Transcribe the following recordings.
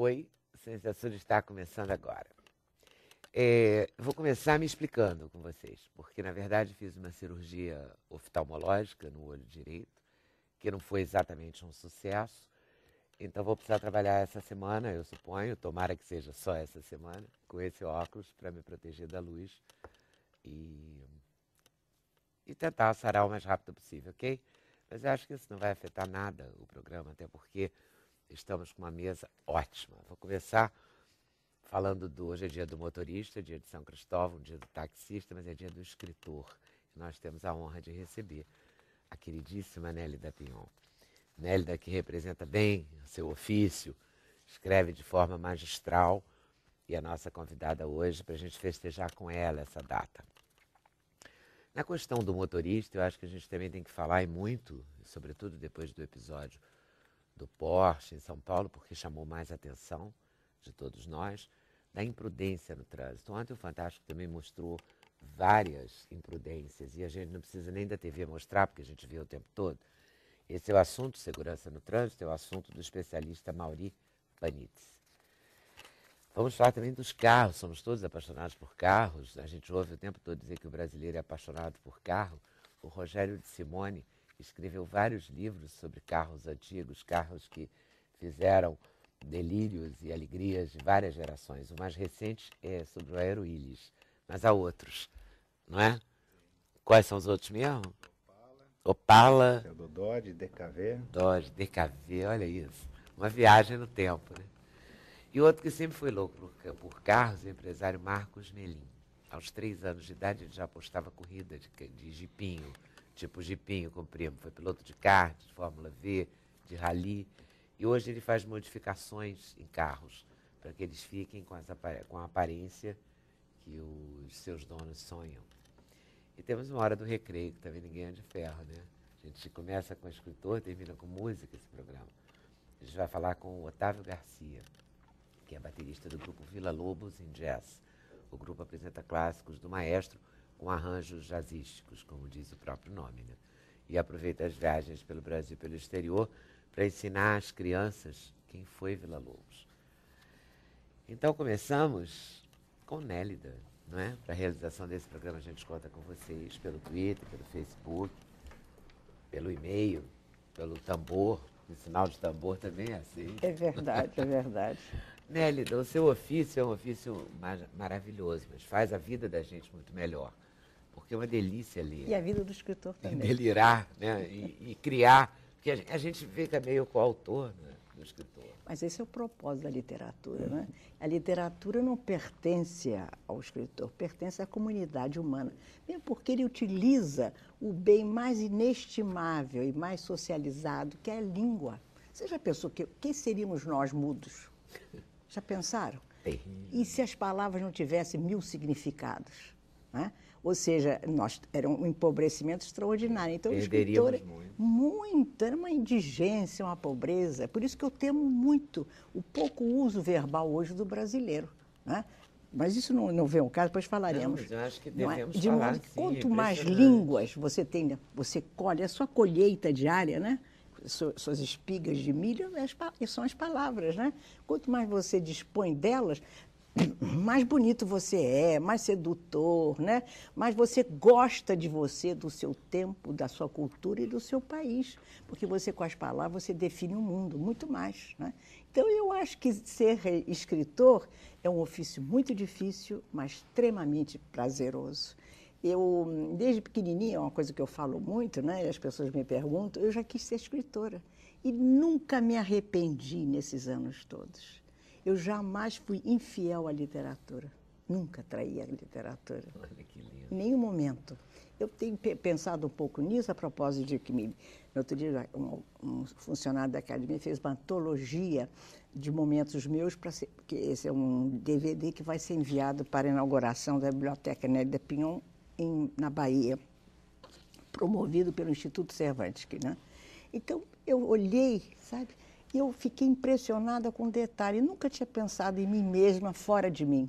Oi, Ciência Censura está começando agora. Vou começar me explicando com vocês, porque na verdade fiz uma cirurgia oftalmológica no olho direito, que não foi exatamente um sucesso, então vou precisar trabalhar essa semana, eu suponho, tomara que seja só essa semana, com esse óculos para me proteger da luz e tentar sarar o mais rápido possível, ok? Mas eu acho que isso não vai afetar nada o programa, até porque estamos com uma mesa ótima. Vou começar falando hoje é dia do motorista, dia de São Cristóvão, dia do taxista, mas é dia do escritor. Nós temos a honra de receber a queridíssima Nélida Pinhon. Nélida, que representa bem o seu ofício, escreve de forma magistral, e a nossa convidada hoje para a gente festejar com ela essa data. Na questão do motorista, eu acho que a gente também tem que falar e muito, sobretudo depois do episódio do Porsche em São Paulo, porque chamou mais atenção de todos nós, da imprudência no trânsito. Ontem o Fantástico também mostrou várias imprudências, e a gente não precisa nem da TV mostrar, porque a gente vê o tempo todo. Esse é o assunto, segurança no trânsito, é o assunto do especialista Mauri Panitz. Vamos falar também dos carros, somos todos apaixonados por carros, a gente ouve o tempo todo dizer que o brasileiro é apaixonado por carro. O Rogério de Simone escreveu vários livros sobre carros antigos, carros que fizeram delírios e alegrias de várias gerações. O mais recente é sobre o Aero Willis, mas há outros, não é? Quais são os outros mesmo? Opala. É do Dodge, DKV. Dodge, DKV, olha isso. Uma viagem no tempo, né? E outro que sempre foi louco por carros, o empresário Marcos Melim. Aos 3 anos de idade, ele já apostava corrida de jipinho, tipo jipinho com primo. Foi piloto de kart, de Fórmula V, de rally. E hoje ele faz modificações em carros, para que eles fiquem com a aparência que os seus donos sonham. E temos uma hora do recreio, que também ninguém é de ferro, né? A gente começa com o escritor, termina com música esse programa. A gente vai falar com o Otávio Garcia, que é baterista do grupo Villa Lobos em Jazz. O grupo apresenta clássicos do maestro com arranjos jazzísticos, como diz o próprio nome, né? E aproveita as viagens pelo Brasil e pelo exterior para ensinar às crianças quem foi Villa Lobos. Então começamos com Nélida, não é? Para a realização desse programa a gente conta com vocês pelo Twitter, pelo Facebook, pelo e-mail, pelo tambor. O sinal de tambor também é assim. É verdade, é verdade. Nélida, o seu ofício é um ofício maravilhoso, mas faz a vida da gente muito melhor. Porque é uma delícia ler. E a vida do escritor também. E delirar, né? E criar. Porque a gente fica meio coautor, né, do escritor. Mas esse é o propósito da literatura, né? A literatura não pertence ao escritor, pertence à comunidade humana. Mesmo porque ele utiliza o bem mais inestimável e mais socializado, que é a língua. Você já pensou quem seríamos nós mudos? Já pensaram? E se as palavras não tivessem 1000 significados? Né? Ou seja, era um empobrecimento extraordinário. Então, o escritor, era uma indigência, uma pobreza. Por isso que eu temo muito o pouco uso verbal hoje do brasileiro. Né? Mas isso não vem ao caso, depois falaremos. Não, mas eu acho que devemos de falar, modo que sim, quanto mais línguas você tem, você colhe, a sua colheita diária, né? Suas espigas de milho são as palavras, né? Quanto mais você dispõe delas, mais bonito você é, mais sedutor, né? Mais você gosta de você, do seu tempo, da sua cultura e do seu país. Porque você, com as palavras, você define o mundo, muito mais, né? Então, eu acho que ser escritor é um ofício muito difícil, mas extremamente prazeroso. Eu, desde pequenininha, é uma coisa que eu falo muito, né? E as pessoas me perguntam, eu já quis ser escritora. E nunca me arrependi nesses anos todos. Eu jamais fui infiel à literatura. Nunca traí a literatura. Olha que lindo. Em nenhum momento. Eu tenho pensado um pouco nisso, a propósito de que no outro dia um funcionário da academia fez uma antologia de momentos meus, porque esse é um DVD que vai ser enviado para a inauguração da Biblioteca Nélida Pinhon na Bahia, promovido pelo Instituto Cervantes. Né? Então, eu olhei, sabe? E eu fiquei impressionada com o detalhe. Eu nunca tinha pensado em mim mesma fora de mim.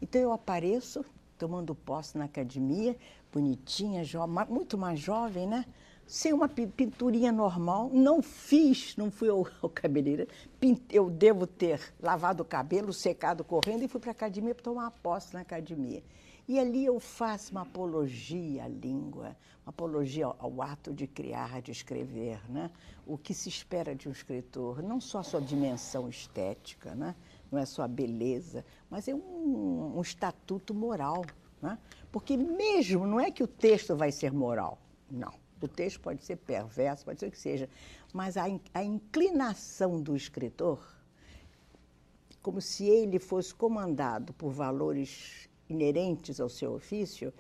Então, eu apareço tomando posse na academia, bonitinha, muito mais jovem, né? sem uma pinturinha normal, não fiz, não fui ao cabeleireiro, eu devo ter lavado o cabelo, secado correndo e fui para a academia para tomar posse na academia. E ali eu faço uma apologia à língua, uma apologia ao ato de criar, de escrever, né? O que se espera de um escritor, não só a sua dimensão estética, né? Não é só a beleza, mas é um estatuto moral, né? Porque mesmo, não é que o texto vai ser moral, não. O texto pode ser perverso, pode ser o que seja, mas a inclinação do escritor, como se ele fosse comandado por valores inerentes ao seu ofício,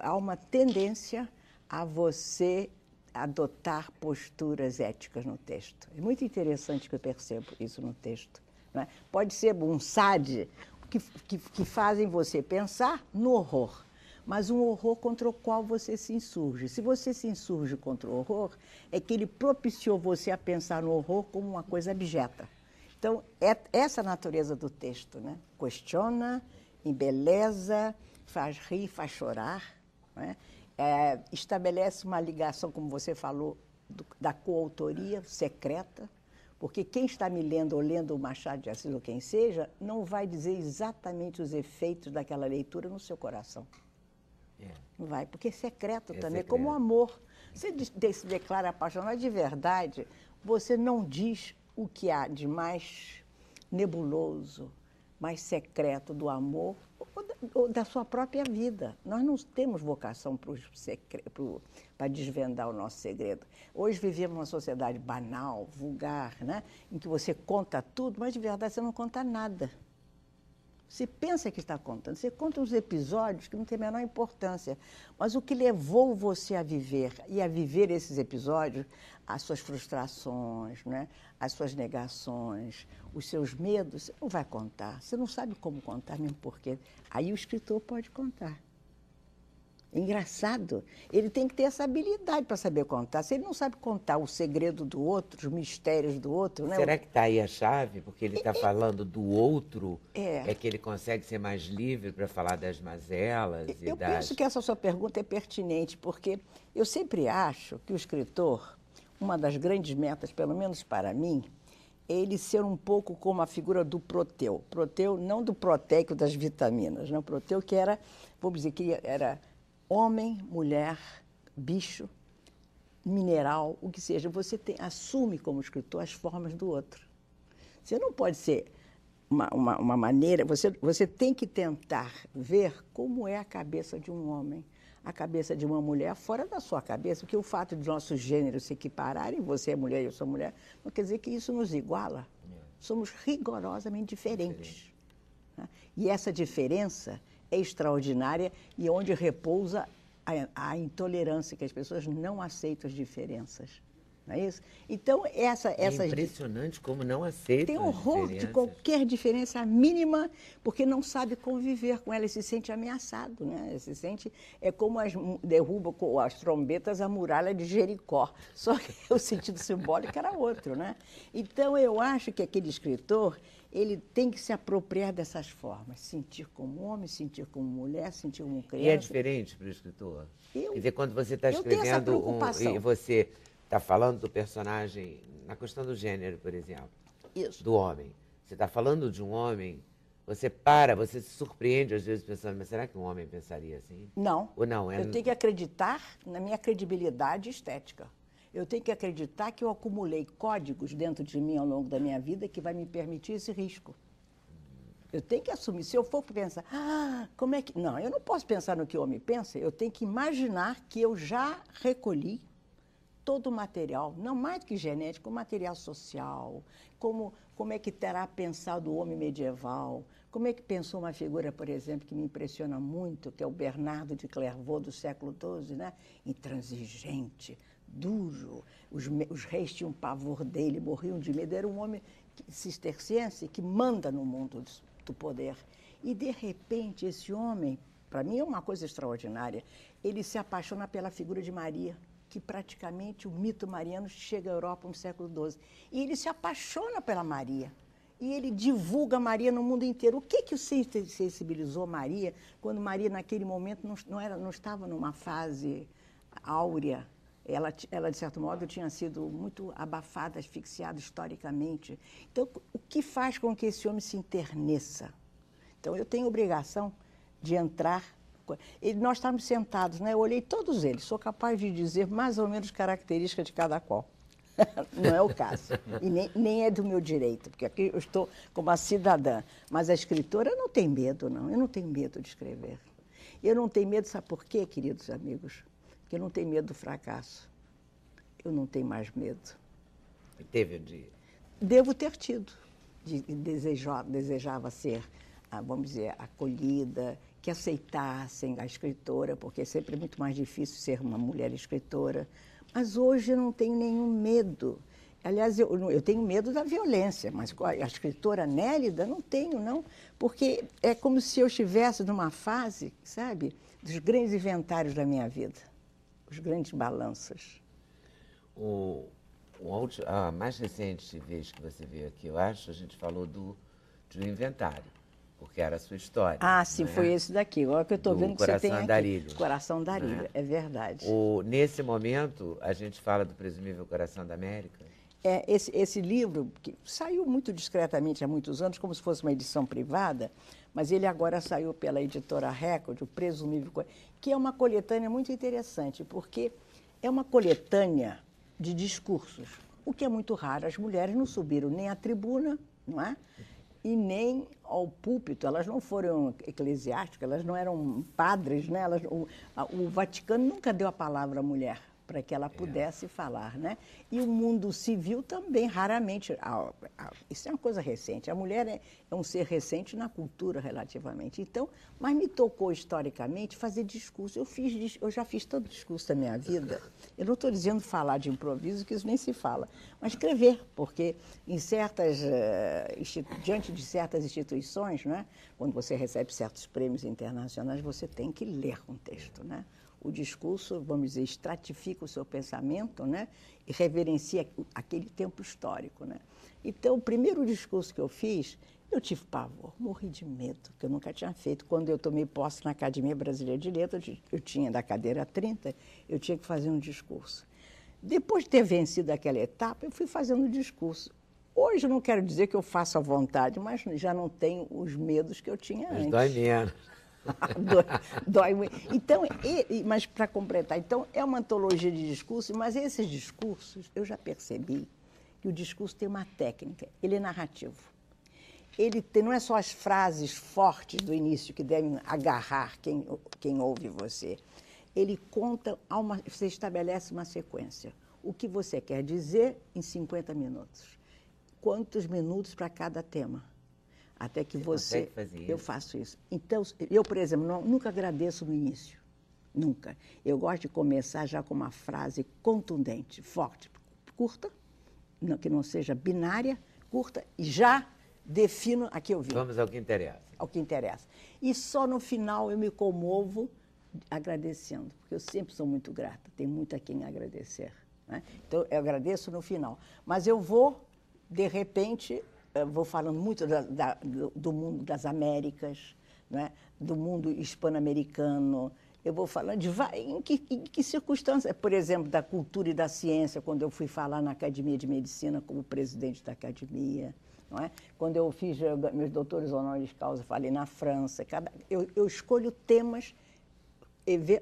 há uma tendência a você adotar posturas éticas no texto. É muito interessante que eu percebo isso no texto. Né? Pode ser um sade que fazem você pensar no horror, mas um horror contra o qual você se insurge. Se você se insurge contra o horror, é que ele propiciou você a pensar no horror como uma coisa abjeta. Então, é essa a natureza do texto, né? Questiona, embeleza, faz rir, faz chorar, né? Estabelece uma ligação, como você falou, da coautoria secreta, porque quem está me lendo ou lendo o Machado de Assis ou quem seja, não vai dizer exatamente os efeitos daquela leitura no seu coração. Não vai, porque é secreto também, secreto. Como o amor. Você se declara apaixonado de verdade, você não diz o que há de mais nebuloso, mais secreto do amor ou da sua própria vida. Nós não temos vocação para desvendar o nosso segredo. Hoje vivemos uma sociedade banal, vulgar, né? Em que você conta tudo, mas de verdade você não conta nada. Você pensa que está contando, você conta os episódios que não tem a menor importância, mas o que levou você a viver e a viver esses episódios, as suas frustrações, né? As suas negações, os seus medos, você não vai contar, você não sabe como contar, mesmo porque aí o escritor pode contar. Engraçado, ele tem que ter essa habilidade para saber contar. Se ele não sabe contar o segredo do outro, os mistérios do outro... Né? Será que está aí a chave? Porque ele está falando do outro, é que ele consegue ser mais livre para falar das mazelas e Eu penso que essa sua pergunta é pertinente, porque eu sempre acho que o escritor, uma das grandes metas, pelo menos para mim, é ele ser um pouco como a figura do Proteu. Proteu, não do proteico das vitaminas, não? Proteu que era, vamos dizer, que era... homem, mulher, bicho, mineral, o que seja, você assume como escritor as formas do outro. Você não pode ser uma maneira, você tem que tentar ver como é a cabeça de um homem, a cabeça de uma mulher fora da sua cabeça, porque o fato de nossos gêneros se equipararem, você é mulher e eu sou mulher, não quer dizer que isso nos iguala. Somos rigorosamente diferentes. Né? E essa diferença é extraordinária e onde repousa a intolerância, que as pessoas não aceitam as diferenças. Não é isso? Então, é impressionante como não aceitam. Tem horror de qualquer diferença mínima, porque não sabe conviver com ela e se sente ameaçado. Né? Se sente, é como derruba com as trombetas a muralha de Jericó, só que o sentido simbólico era outro. Né? Então, eu acho que aquele escritor... ele tem que se apropriar dessas formas, sentir como homem, sentir como mulher, sentir como criança. E é diferente para o escritor? Quer dizer, quando você está escrevendo e você está falando do personagem, na questão do gênero, por exemplo, isso. Do homem, você está falando de um homem, você se surpreende às vezes pensando, mas será que um homem pensaria assim? Não. Ou não? Eu tenho que acreditar na minha credibilidade estética. Eu tenho que acreditar que eu acumulei códigos dentro de mim ao longo da minha vida que vai me permitir esse risco. Eu tenho que assumir. Se eu for pensar, como é que... Não, eu não posso pensar no que o homem pensa, eu tenho que imaginar que eu já recolhi todo o material, não mais do que genético, material social, como é que terá pensado o homem medieval, como é que pensou uma figura, por exemplo, que me impressiona muito, que é o Bernardo de Clairvaux, do século XII, né? Intransigente, duro, os reis tinham pavor dele, morriam de medo, era um homem cisterciense que manda no mundo do poder. E, de repente, esse homem, para mim é uma coisa extraordinária, ele se apaixona pela figura de Maria, que praticamente o mito mariano chega à Europa no século XII. E ele se apaixona pela Maria. E ele divulga Maria no mundo inteiro. O que o sensibilizou Maria, quando Maria, naquele momento, não estava numa fase áurea Ela, de certo modo, tinha sido muito abafada, asfixiada historicamente. Então, o que faz com que esse homem se enterneça? Então, eu tenho obrigação de entrar. Nós estávamos sentados, né? Eu olhei todos eles, sou capaz de dizer mais ou menos características de cada qual. Não é o caso. E nem é do meu direito, porque aqui eu estou como uma cidadã. Mas a escritora não tem medo, não. Eu não tenho medo de escrever. Eu não tenho medo, sabe por quê, queridos amigos? Porque eu não tenho medo do fracasso. Eu não tenho mais medo. Teve um dia? Devo ter tido. Desejava ser, vamos dizer, acolhida, que aceitassem a escritora, porque é sempre muito mais difícil ser uma mulher escritora. Mas hoje eu não tenho nenhum medo. Aliás, eu tenho medo da violência, mas com a escritora Nélida não tenho, não. Porque é como se eu estivesse numa fase, sabe, dos grandes inventários da minha vida, os grandes balanços. A mais recente vez que você veio aqui, eu acho, a gente falou de um inventário, porque era a sua história. Ah, sim, né? Foi esse daqui. Agora que eu estou vendo que você tem Andarilho, aqui. Coração Andarilho, né? É verdade. Nesse momento, a gente fala do Presumível Coração da América. Esse livro, que saiu muito discretamente há muitos anos, como se fosse uma edição privada, mas ele agora saiu pela editora Record, o Presumível Coração, que é uma coletânea muito interessante, porque é uma coletânea de discursos, o que é muito raro. As mulheres não subiram nem à tribuna, não é? E nem ao púlpito. Elas não foram eclesiásticas, elas não eram padres, né? O Vaticano nunca deu a palavra à mulher para que ela pudesse falar, né? E o mundo civil também, raramente. Isso é uma coisa recente. A mulher é um ser recente na cultura, relativamente. Então, mas me tocou historicamente fazer discurso. Eu já fiz todo discurso da minha vida. Eu não estou dizendo falar de improviso, que isso nem se fala, mas escrever, porque diante de certas instituições, né? Quando você recebe certos prêmios internacionais, você tem que ler um texto, né? O discurso, vamos dizer, estratifica o seu pensamento, né? E reverencia aquele tempo histórico, né? Então, o primeiro discurso que eu fiz, eu tive pavor, morri de medo, que eu nunca tinha feito. Quando eu tomei posse na Academia Brasileira de Letras, eu tinha da cadeira 30, eu tinha que fazer um discurso. Depois de ter vencido aquela etapa, eu fui fazendo um discurso. Hoje eu não quero dizer que eu faço à vontade, mas já não tenho os medos que eu tinha antes. Dói menos. Dói muito. Então, mas para completar, então é uma antologia de discursos, mas esses discursos, eu já percebi que o discurso tem uma técnica, ele é narrativo. Ele não é só as frases fortes do início que devem agarrar quem ouve você. Ele conta, você estabelece uma sequência. O que você quer dizer em 50 minutos. Quantos minutos para cada tema? Até que você fazer isso? Eu faço isso. Então, eu, por exemplo, nunca agradeço no início. Nunca. Eu gosto de começar já com uma frase contundente, forte, curta, que não seja binária, curta, e já defino a que eu vim. Vamos ao que interessa. Ao que interessa. E só no final eu me comovo agradecendo, porque eu sempre sou muito grata, tenho muito a quem agradecer, né? Então, eu agradeço no final. Mas eu vou, de repente, vou falando muito do mundo das Américas, né? Do mundo hispano-americano. Eu vou falando em que circunstâncias, por exemplo, da cultura e da ciência, quando eu fui falar na Academia de Medicina como presidente da Academia, não é? Quando eu fiz meus doutores honoris causa, falei na França. Eu escolho temas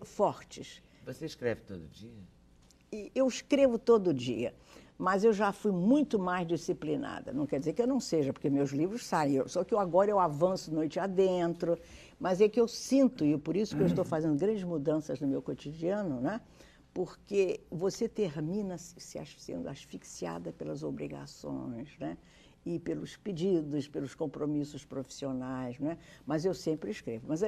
fortes. Você escreve todo dia? Eu escrevo todo dia. Mas eu já fui muito mais disciplinada. Não quer dizer que eu não seja, porque meus livros saem. Só que agora eu avanço noite adentro. Mas é que eu sinto, e por isso que eu estou fazendo grandes mudanças no meu cotidiano, né? Porque você termina sendo asfixiada pelas obrigações, né? E pelos pedidos, pelos compromissos profissionais, né? Mas eu sempre escrevo. Mas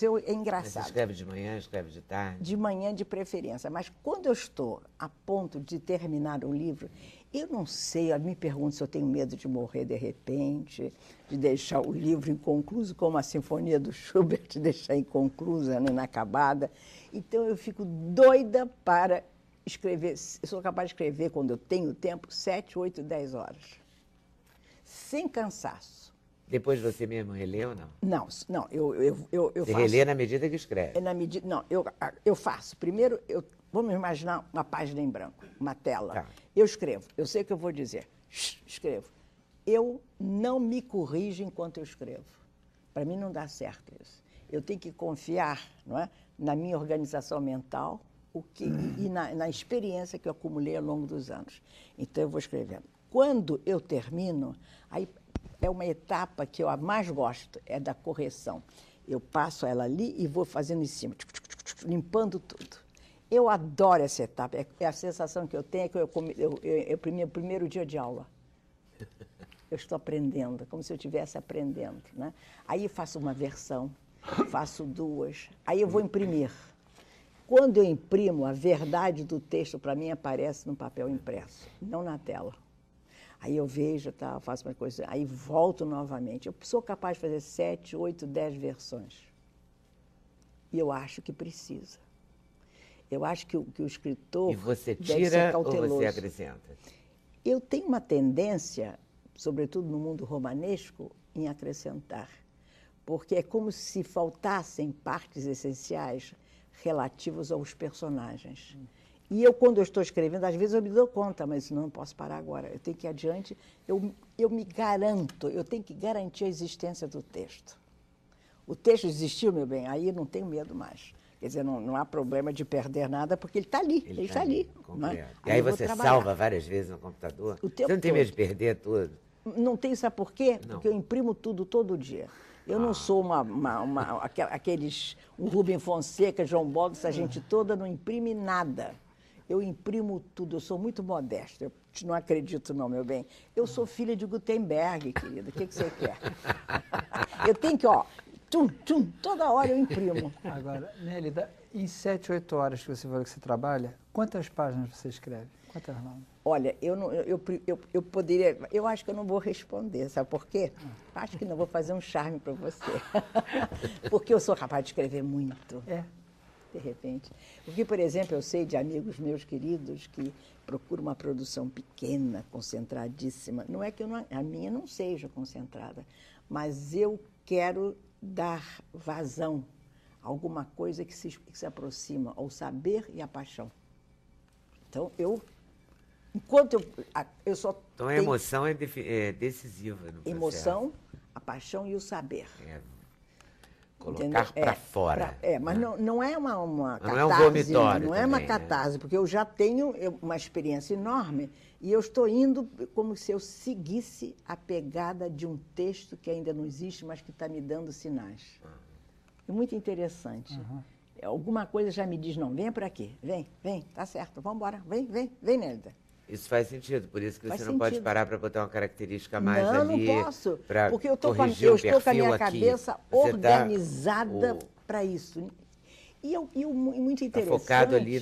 é engraçado. Você escreve de manhã, escreve de tarde? De manhã, de preferência. Mas quando eu estou a ponto de terminar o livro, eu não sei, eu me pergunto se eu tenho medo de morrer de repente, de deixar o livro inconcluso, como a Sinfonia do Schubert, deixar inconclusa, né, inacabada. Então, eu fico doida para escrever. Eu sou capaz de escrever, quando eu tenho tempo, 7, 8, 10 horas. Sem cansaço. Depois você mesmo relê ou não? Não, eu Você faço... relê na medida que escreve? Não, eu faço. Primeiro, vamos imaginar uma página em branco, uma tela. Tá. Eu escrevo, eu sei o que eu vou dizer. Escrevo. Eu não me corrijo enquanto eu escrevo. Para mim não dá certo isso. Eu tenho que confiar, não é, na minha organização mental e na experiência que eu acumulei ao longo dos anos. Então, eu vou escrevendo. Quando eu termino, aí é uma etapa que eu mais gosto, é da correção. Eu passo ela ali e vou fazendo em cima, limpando tudo. Eu adoro essa etapa. É a sensação que eu tenho é que o primeiro dia de aula. Eu estou aprendendo, como se eu estivesse aprendendo, né? Aí faço uma versão, faço duas, aí eu vou imprimir. Quando eu imprimo, a verdade do texto, para mim, aparece no papel impresso, não na tela. Aí eu vejo, tá, faço uma coisa, aí volto novamente. Eu sou capaz de fazer 7, 8, 10 versões. E eu acho que precisa. Eu acho que o escritor E você deve ser tira ou cauteloso. você acrescenta? Eu tenho uma tendência, sobretudo no mundo romanesco, em acrescentar. Porque é como se faltassem partes essenciais relativas aos personagens. E eu, quando eu estou escrevendo, às vezes eu me dou conta, mas não posso parar agora. Eu tenho que ir adiante, eu me garanto, eu tenho que garantir a existência do texto. O texto existiu, meu bem, aí eu não tenho medo mais. Quer dizer, não há problema de perder nada, porque ele está ali, ele está ali. Compreendo. E aí você salva várias vezes no computador? O tempo Você não tem todo. medo de perder tudo? Não tem, sabe por quê? Não. Porque eu imprimo tudo todo dia. Eu não sou um Rubem Fonseca, João Bob, essa gente toda não imprime nada. Eu imprimo tudo, eu sou muito modesta. Eu não acredito não, meu bem. Eu sou filha de Gutenberg, querida. O que você quer? Eu tenho que, toda hora eu imprimo. Agora, Nélida, em 7, 8 horas que você falou que você trabalha, quantas páginas você escreve? Quantas não? Olha, eu poderia... Eu acho que eu não vou responder, sabe por quê? Acho que não vou fazer um charme para você. Porque eu sou capaz de escrever muito. De repente. Porque, por exemplo, eu sei de amigos meus queridos que procuram uma produção pequena, concentradíssima. Não é que a minha não seja concentrada, mas eu quero dar vazão a alguma coisa que se aproxima ao saber e à paixão. Então, enquanto eu só Então, a emoção é decisiva no processo. Emoção, a paixão e o saber. Colocar para fora. Mas não é uma catarse. Não é um vomitório não é uma também, catarse, porque eu já tenho uma experiência enorme e eu estou indo como se eu seguisse a pegada de um texto que ainda não existe, mas que está me dando sinais. É muito interessante. Alguma coisa já me diz, não, venha por aqui, vem, tá certo, vamos embora, vem, Nélida. Isso faz sentido, por isso que Faz você não sentido. pode parar para botar uma característica a mais ali. Não posso, porque eu estou com a minha cabeça organizada para isso. E muito interessante... Está focado ali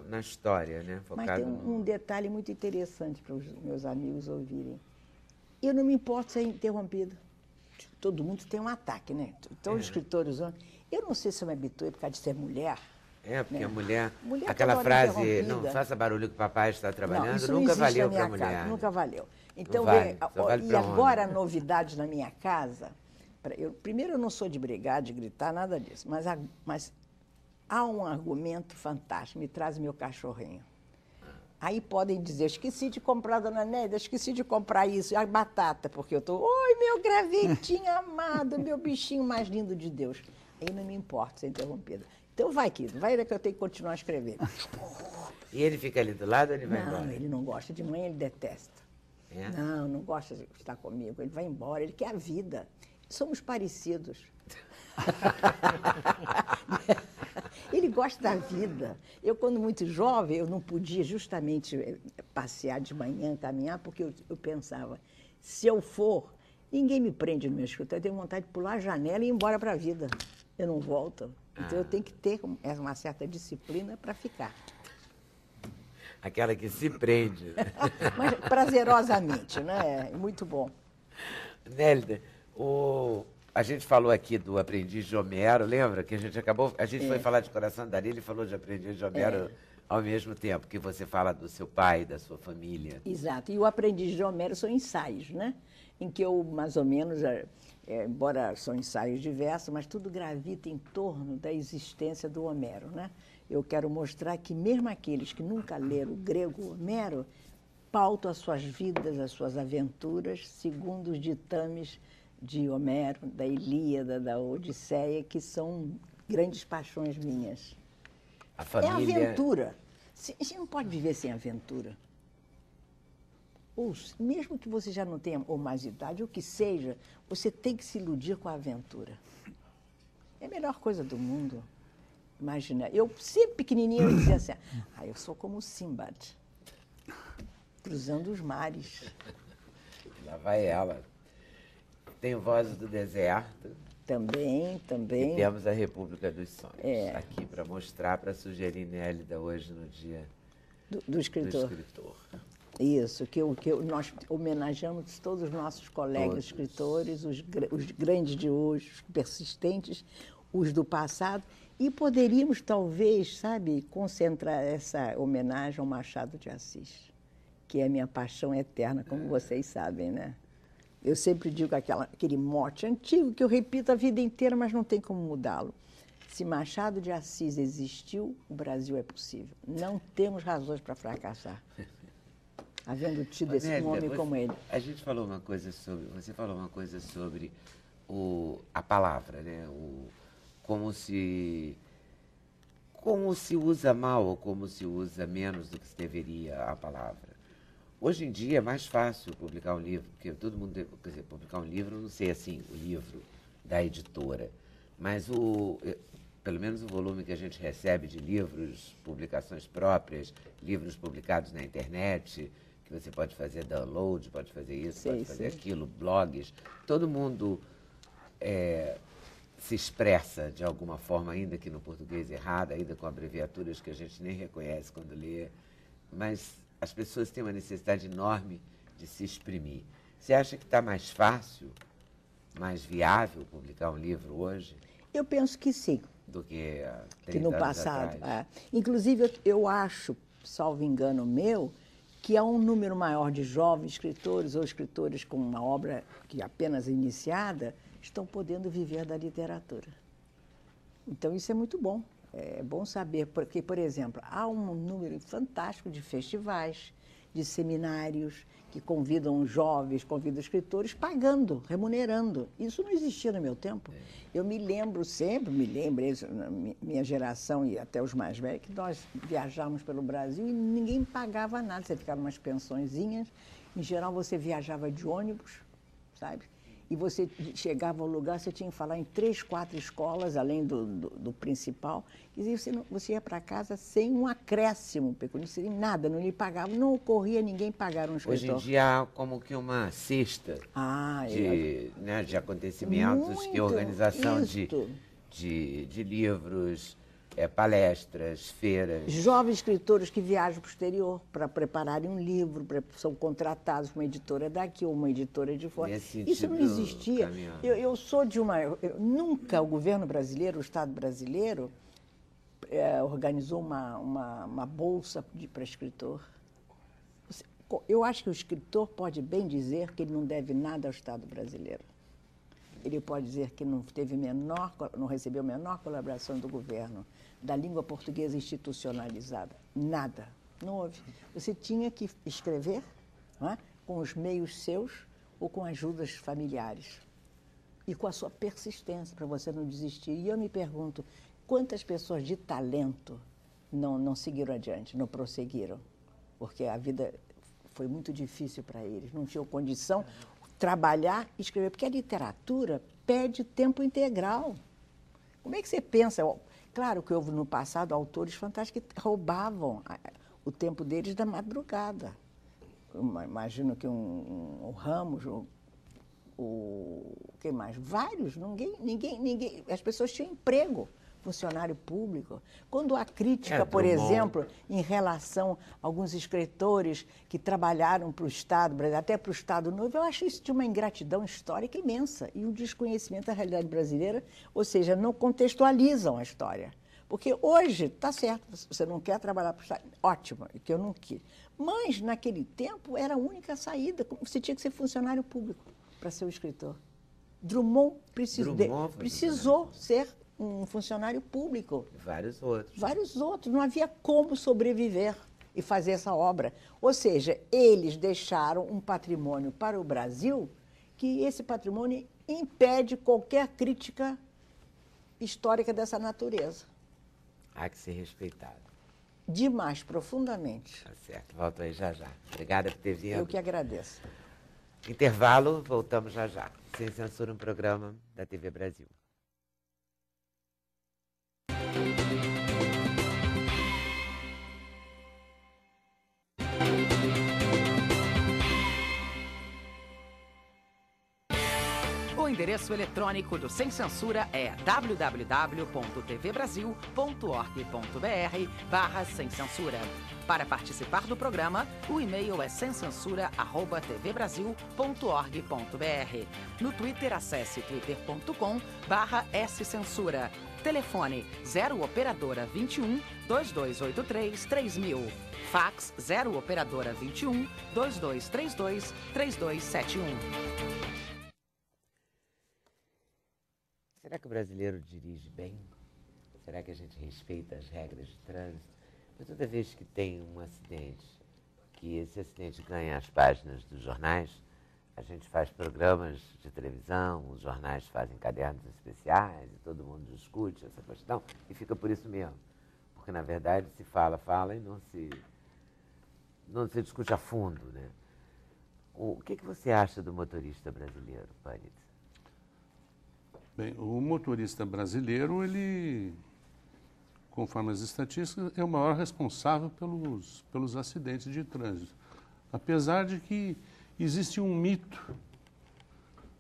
na história, né? Mas tem um detalhe muito interessante para os meus amigos ouvirem. Eu não me importo ser interrompida. Todo mundo tem um ataque, né? Todos os escritores... Eu não sei se eu me habituei por causa de ser mulher. Porque a mulher toda aquela hora frase, não faça barulho que o papai está trabalhando, isso nunca não valeu para a mulher. casa, nunca valeu. Então, vale, vale e agora, novidades na minha casa. Primeiro, eu não sou de brigar, de gritar, nada disso. Mas há um argumento fantástico, me traz meu cachorrinho. Aí podem dizer, esqueci de comprar, dona Nélia, esqueci de comprar isso, a batata, porque eu estou, oi, meu gravetinho amado, meu bichinho mais lindo de Deus. Aí não me importa ser interrompida. Então vai, querido, vai que eu tenho que continuar a escrever. E ele fica ali do lado ou ele vai embora? Não, ele não gosta. De manhã ele detesta. Não gosta de estar comigo. Ele vai embora, ele quer a vida. Somos parecidos. Ele gosta da vida. Eu, quando muito jovem, eu não podia justamente passear de manhã, caminhar, porque eu pensava, se eu for, ninguém me prende no meu escritório. Eu tenho vontade de pular a janela e ir embora para a vida. Eu não volto. Então, eu tenho que ter uma certa disciplina para ficar. Aquela que se prende. Mas prazerosamente, né? É muito bom. Nélida, a gente falou aqui do Aprendiz de Homero, lembra? Que a gente foi falar de Coração da Areia e falou de Aprendiz de Homero ao mesmo tempo, que você fala do seu pai, da sua família. Exato. E o Aprendiz de Homero são ensaios, né? Em que eu, mais ou menos, embora são ensaios diversos, mas tudo gravita em torno da existência do Homero, né? Eu quero mostrar que mesmo aqueles que nunca leram o grego Homero pautam as suas vidas, as suas aventuras, segundo os ditames de Homero, da Ilíada, da Odisseia, que são grandes paixões minhas. A família... É aventura. A gente não pode viver sem aventura. Ou, mesmo que você já não tenha ou mais idade, ou que seja, você tem que se iludir com a aventura. É a melhor coisa do mundo. Imagina, eu sempre pequenininha eu dizia assim, eu sou como Simbad, cruzando os mares. Lá vai ela. Tem Vozes do Deserto. Também. E temos a República dos Sonhos. Aqui para mostrar, para sugerir Nélida hoje no dia do escritor. Isso, nós homenageamos todos os nossos colegas escritores, os grandes de hoje, os persistentes, os do passado, e poderíamos, talvez, concentrar essa homenagem ao Machado de Assis, que é a minha paixão eterna, como vocês sabem, né? Eu sempre digo aquele mote antigo que eu repito a vida inteira, mas não tem como mudá-lo. Se Machado de Assis existiu, o Brasil é possível. Não temos razões para fracassar. Havendo tido esse homem como ele. A gente falou uma coisa sobre... Você falou uma coisa sobre a palavra, né? Como se usa mal ou como se usa menos do que se deveria a palavra. Hoje em dia é mais fácil publicar um livro, porque todo mundo... Quer dizer, publicar um livro, não sei assim, o livro da editora, mas pelo menos o volume que a gente recebe de livros, publicações próprias, livros publicados na internet, que você pode fazer download, pode fazer isso, pode fazer aquilo, blogs. Todo mundo se expressa de alguma forma, ainda que no português errado, ainda com abreviaturas que a gente nem reconhece quando lê, mas as pessoas têm uma necessidade enorme de se exprimir. Você acha que está mais fácil, mais viável publicar um livro hoje? Eu penso que sim. Do que há 30 que no anos passado. atrás. Inclusive, eu acho, salvo engano meu, que há um número maior de jovens escritores ou escritores com uma obra que apenas iniciada estão podendo viver da literatura. Então, isso é muito bom. É bom saber, porque, por exemplo, há um número fantástico de festivais, de seminários que convidam jovens, convidam escritores, pagando, remunerando. Isso não existia no meu tempo. Eu me lembro sempre, na minha geração e até os mais velhos, que nós viajávamos pelo Brasil e ninguém pagava nada. Você ficava umas pensõezinhas, em geral você viajava de ônibus, sabe? E você chegava ao lugar, você tinha que falar em 3, 4 escolas, além do principal, e você ia para casa sem um acréscimo pecuniário, sem nada, não lhe pagavam, não ocorria ninguém pagar um escritor. Hoje em dia há como que uma cesta de acontecimentos, que é organização de livros, palestras, feiras. Jovens escritores que viajam para o exterior para prepararem um livro, são contratados por uma editora daqui ou uma editora de fora. Isso não existia. Eu sou de nunca o governo brasileiro, o Estado brasileiro, organizou uma bolsa para escritor. Eu acho que o escritor pode bem dizer que ele não deve nada ao Estado brasileiro. Ele pode dizer que não recebeu menor colaboração do governo, da língua portuguesa institucionalizada. Nada. Não houve. Você tinha que escrever com os meios seus ou com ajudas familiares. E com a sua persistência, para você não desistir. E eu me pergunto, quantas pessoas de talento não seguiram adiante, não prosseguiram? Porque a vida foi muito difícil para eles, não tinham condição de trabalhar e escrever, porque a literatura pede tempo integral. Como é que você pensa? Claro que houve no passado autores fantásticos que roubavam o tempo deles da madrugada. Eu imagino que o Ramos, quem mais? Vários, ninguém, as pessoas tinham emprego. Funcionário público. Quando há crítica, por exemplo, em relação a alguns escritores que trabalharam para o Estado, até para o Estado Novo, eu acho isso de uma ingratidão histórica imensa e um desconhecimento da realidade brasileira, ou seja, não contextualizam a história. Porque hoje, está certo, você não quer trabalhar para o Estado, ótimo, que eu não quis. Mas, naquele tempo, era a única saída, você tinha que ser funcionário público para ser um escritor. Drummond precisou ser um funcionário público. Vários outros. Vários outros. Não havia como sobreviver e fazer essa obra. Ou seja, eles deixaram um patrimônio para o Brasil que esse patrimônio impede qualquer crítica histórica dessa natureza. Há que ser respeitado. Demais, profundamente. Tá certo. Volto aí já já. Obrigada por ter vindo. Eu que agradeço. Intervalo, voltamos já já. Sem Censura, um programa da TV Brasil. O endereço eletrônico do Sem Censura é www.tvbrasil.org.br/sem censura. Para participar do programa, o e-mail é semcensura@tvbrasil.org.br. No Twitter, acesse twitter.com/scensura. Telefone 0 operadora 21 2283 3000. Fax 0 operadora 21 2232 3271. Será que o brasileiro dirige bem? Será que a gente respeita as regras de trânsito? Porque toda vez que tem um acidente, que esse acidente ganha as páginas dos jornais, a gente faz programas de televisão, os jornais fazem cadernos especiais e todo mundo discute essa questão e fica por isso mesmo. Porque, na verdade, se fala e não se discute a fundo, né? O que você acha do motorista brasileiro, Pânitz? Bem, o motorista brasileiro, ele, conforme as estatísticas, é o maior responsável pelos acidentes de trânsito. Apesar de que existe um mito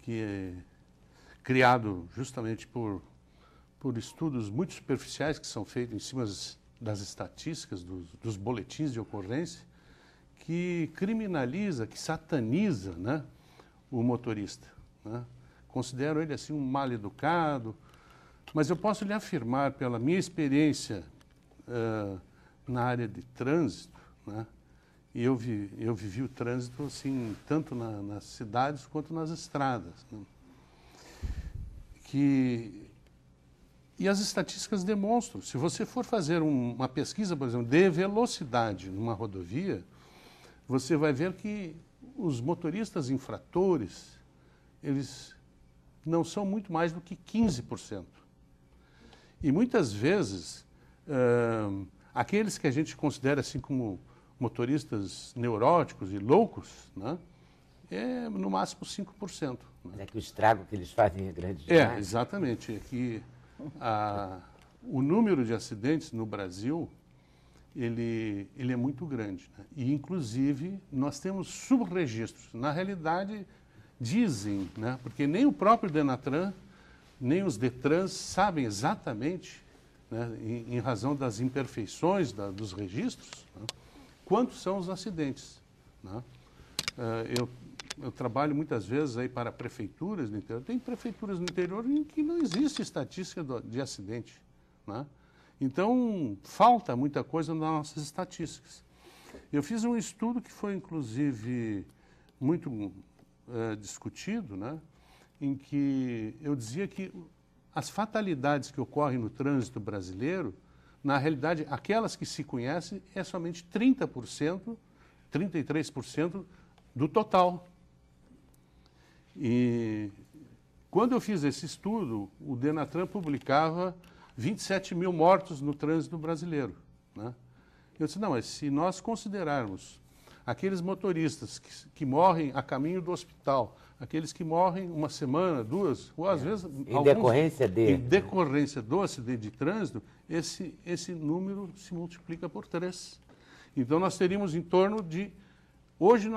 que é criado justamente por estudos muito superficiais que são feitos em cima das estatísticas, dos boletins de ocorrência, que criminaliza, que sataniza, né, o motorista, né? Considero ele assim um mal educado, mas eu posso lhe afirmar, pela minha experiência na área de trânsito, né, e eu vivi o trânsito assim, tanto nas cidades quanto nas estradas, né, e as estatísticas demonstram, se você for fazer uma pesquisa, por exemplo, de velocidade numa rodovia, você vai ver que os motoristas infratores, eles não são muito mais do que 15%. E muitas vezes, aqueles que a gente considera assim como motoristas neuróticos e loucos, né, é no máximo 5%. Né? Mas é que o estrago que eles fazem é grande demais. Exatamente. É que o número de acidentes no Brasil, ele é muito grande. Né? E, inclusive, nós temos subregistros. Na realidade, dizem, né, porque nem o próprio Denatran, nem os Detrans sabem exatamente, né, em razão das imperfeições dos registros, né, quantos são os acidentes. Né? Eu trabalho muitas vezes aí para prefeituras no interior. Tem prefeituras no interior em que não existe estatística de acidente. Né? Então, falta muita coisa nas nossas estatísticas. Eu fiz um estudo que foi, inclusive, muito discutido, né, em que eu dizia que as fatalidades que ocorrem no trânsito brasileiro, na realidade, aquelas que se conhecem, é somente 30%, 33% do total. E quando eu fiz esse estudo, o Denatran publicava 27 mil mortos no trânsito brasileiro. Né? Eu disse, não, mas se nós considerarmos aqueles motoristas que morrem a caminho do hospital, aqueles que morrem uma semana, duas, ou às vezes... Em decorrência Em decorrência do acidente de trânsito, esse número se multiplica por 3. Então, nós teríamos em torno de... Hoje,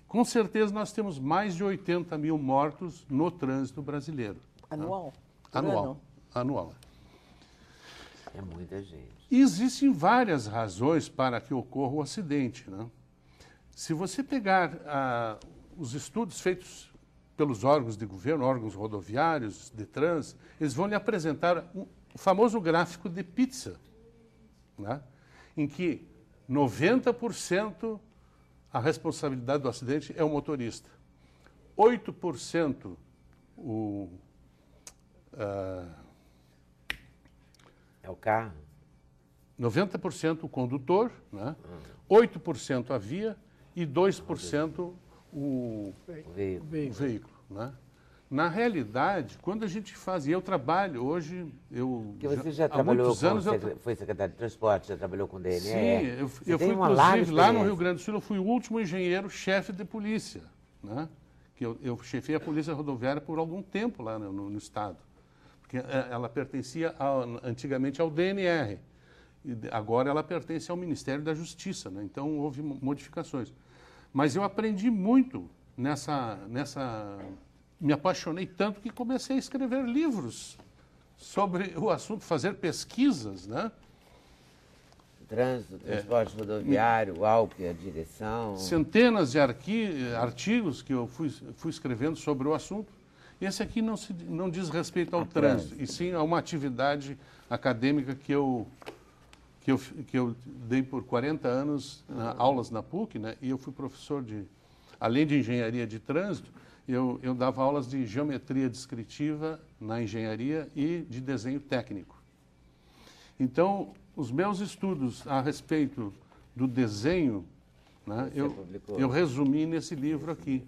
com certeza, nós temos mais de 80 mil mortos no trânsito brasileiro. Anual? Tá? Anual. É muita gente. E existem várias razões para que ocorra o acidente, né? Se você pegar os estudos feitos pelos órgãos de governo, órgãos rodoviários, Detrans, eles vão lhe apresentar o famoso gráfico de pizza, né? Em que 90% a responsabilidade do acidente é o motorista, 8% o carro? 90% o condutor, né? 8% a via e 2% o veículo. Né? Na realidade, quando a gente faz, e eu trabalho hoje, Porque você já há trabalhou muitos anos foi secretário de transporte, já trabalhou com DNR? Sim, eu fui, uma larga inclusive, lá no experiência. Rio Grande do Sul, eu fui o último engenheiro-chefe de polícia, né? Que eu chefei a polícia rodoviária por algum tempo lá no estado, porque ela pertencia antigamente ao DNR, e agora ela pertence ao Ministério da Justiça, né? Então houve modificações. Mas eu aprendi muito me apaixonei tanto que comecei a escrever livros sobre o assunto, fazer pesquisas, né? Trânsito, transporte rodoviário, álcool, a direção. Centenas de artigos que eu fui escrevendo sobre o assunto. Esse aqui não diz respeito ao trânsito, e sim a uma atividade acadêmica que eu dei por 40 anos, aulas na PUC, né? E eu fui professor além de engenharia de trânsito, eu dava aulas de geometria descritiva na engenharia e de desenho técnico. Então, os meus estudos a respeito do desenho, né, eu resumi nesse livro aqui.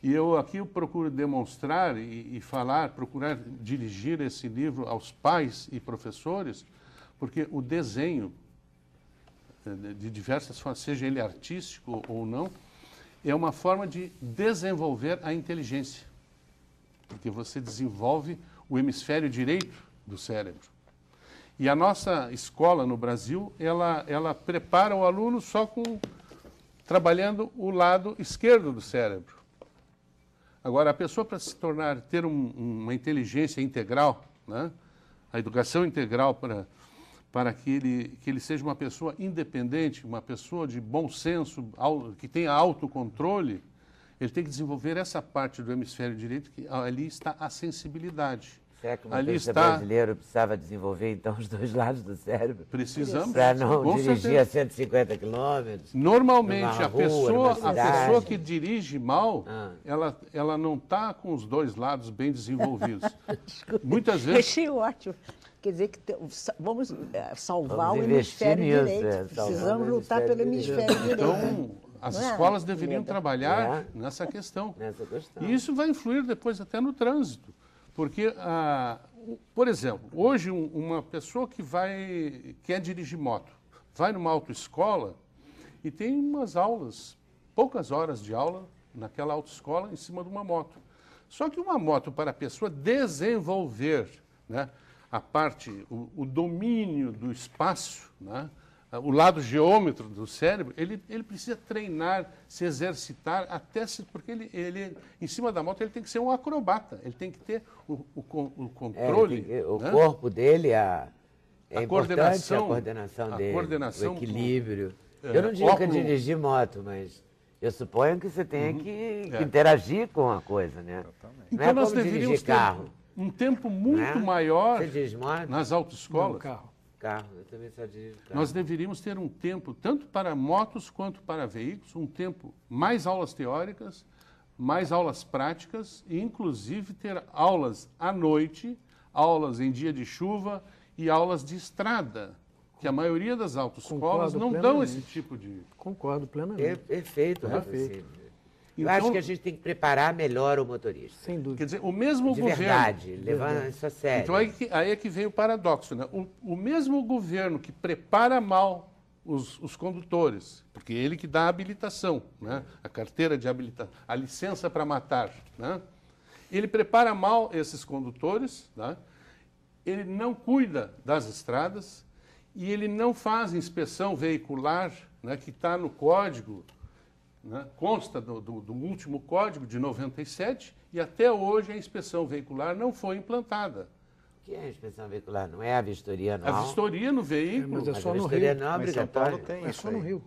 E eu procuro demonstrar e falar, procurar dirigir esse livro aos pais e professores, porque o desenho, de diversas formas, seja ele artístico ou não, é uma forma de desenvolver a inteligência, porque você desenvolve o hemisfério direito do cérebro. E a nossa escola no Brasil, ela prepara o aluno só trabalhando o lado esquerdo do cérebro. Agora, a pessoa, para ter uma inteligência integral, né, a educação integral para que ele seja uma pessoa independente, uma pessoa de bom senso, que tenha autocontrole, ele tem que desenvolver essa parte do hemisfério direito, que ali está a sensibilidade. Será que o motorista brasileiro precisava desenvolver, então, os dois lados do cérebro? Precisamos. Para não dirigir a 150 quilômetros? Normalmente, a pessoa que dirige mal, ela não está com os dois lados bem desenvolvidos. Muitas vezes... Achei ótimo. Quer dizer que vamos salvar o hemisfério direito. Precisamos lutar pelo hemisfério direito. Então, as escolas deveriam trabalhar nessa questão. E isso vai influir depois até no trânsito. Porque, por exemplo, hoje uma pessoa que quer dirigir moto, vai numa autoescola e tem umas aulas, poucas horas de aula naquela autoescola em cima de uma moto. Só que uma moto, para a pessoa desenvolver, né, a parte, o domínio do espaço, né, o lado geômetro do cérebro, ele precisa treinar, se exercitar, porque ele em cima da moto, ele tem que ser um acrobata, ele tem que ter o controle. O corpo dele, a coordenação dele, coordenação, o equilíbrio. Eu não digo que é dirigir moto, mas eu suponho que você tenha que interagir com a coisa, né? Exatamente. Então nós deveríamos ter um tempo muito maior nas autoescolas. Carro, eu também só dirijo carro. Nós deveríamos ter um tempo, tanto para motos quanto para veículos, um tempo mais aulas teóricas, mais aulas práticas e, inclusive, ter aulas à noite, aulas em dia de chuva e aulas de estrada, que a maioria das autoescolas não dão esse tipo de... Concordo plenamente. Perfeito, raciocínio. Eu acho que a gente tem que preparar melhor o motorista. Sem dúvida. Quer dizer, o mesmo governo... De verdade, levando isso a sério. Então, aí é que vem o paradoxo, né? O mesmo governo que prepara mal os condutores, porque é ele que dá a habilitação, né? A carteira de habilitação, a licença para matar, né? Ele prepara mal esses condutores, né? Ele não cuida das estradas e ele não faz inspeção veicular, né, que está no código, né, consta do último código de 97 e até hoje a inspeção veicular não foi implantada. O que é a inspeção veicular? Não é a vistoria anual? A vistoria no veículo. Mas é só a no vistoria Rio. não é Mas São Paulo obrigatória. tem É isso só aí. no Rio.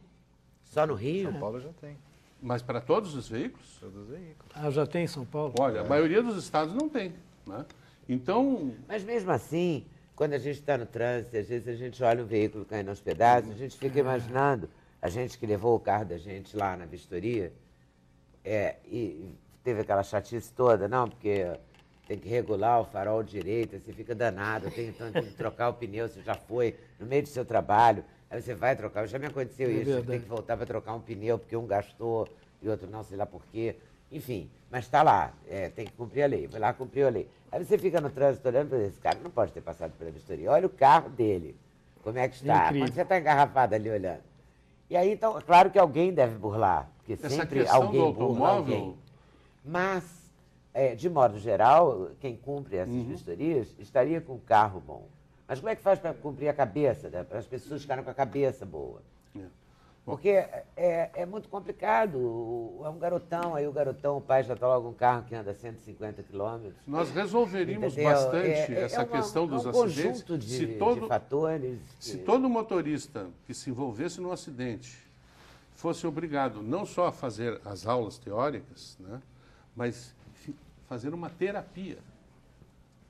Só no Rio? São Paulo já tem. Mas para todos os veículos? Todos os veículos. Ah, já tem em São Paulo? Olha, a maioria dos estados não tem, né? Então, Mas mesmo assim, quando a gente está no trânsito, às vezes a gente olha o veículo caindo aos pedaços, a gente fica imaginando, a gente que levou o carro da gente lá na vistoria, e teve aquela chatice toda, não, porque tem que regular o farol direito, aí você fica danado, tem que trocar o pneu, você já foi, no meio do seu trabalho, aí você vai trocar. Já me aconteceu isso, você tem que voltar para trocar um pneu, porque um gastou e outro não, sei lá por quê. Enfim, mas está lá, tem que cumprir a lei, vai lá cumprir a lei. Aí você fica no trânsito olhando para esse cara, não pode ter passado pela vistoria, olha o carro dele, como é que está, Incrível. quando você está engarrafado ali olhando. E aí, então, claro que alguém deve burlar, porque Essa sempre questão alguém do burla automóvel- alguém. Mas, de modo geral, quem cumpre essas vistorias estaria com um carro bom. Mas como é que faz para cumprir a cabeça, né? Para as pessoas ficarem com a cabeça boa? Porque é muito complicado. É um garotão, aí o pai já está logo um carro que anda 150 quilômetros. Nós resolveríamos Entendeu? bastante essa questão dos acidentes conjunto de, se todo, de fatores. se todo motorista que se envolvesse num acidente fosse obrigado não só a fazer as aulas teóricas, né, mas fazer uma terapia.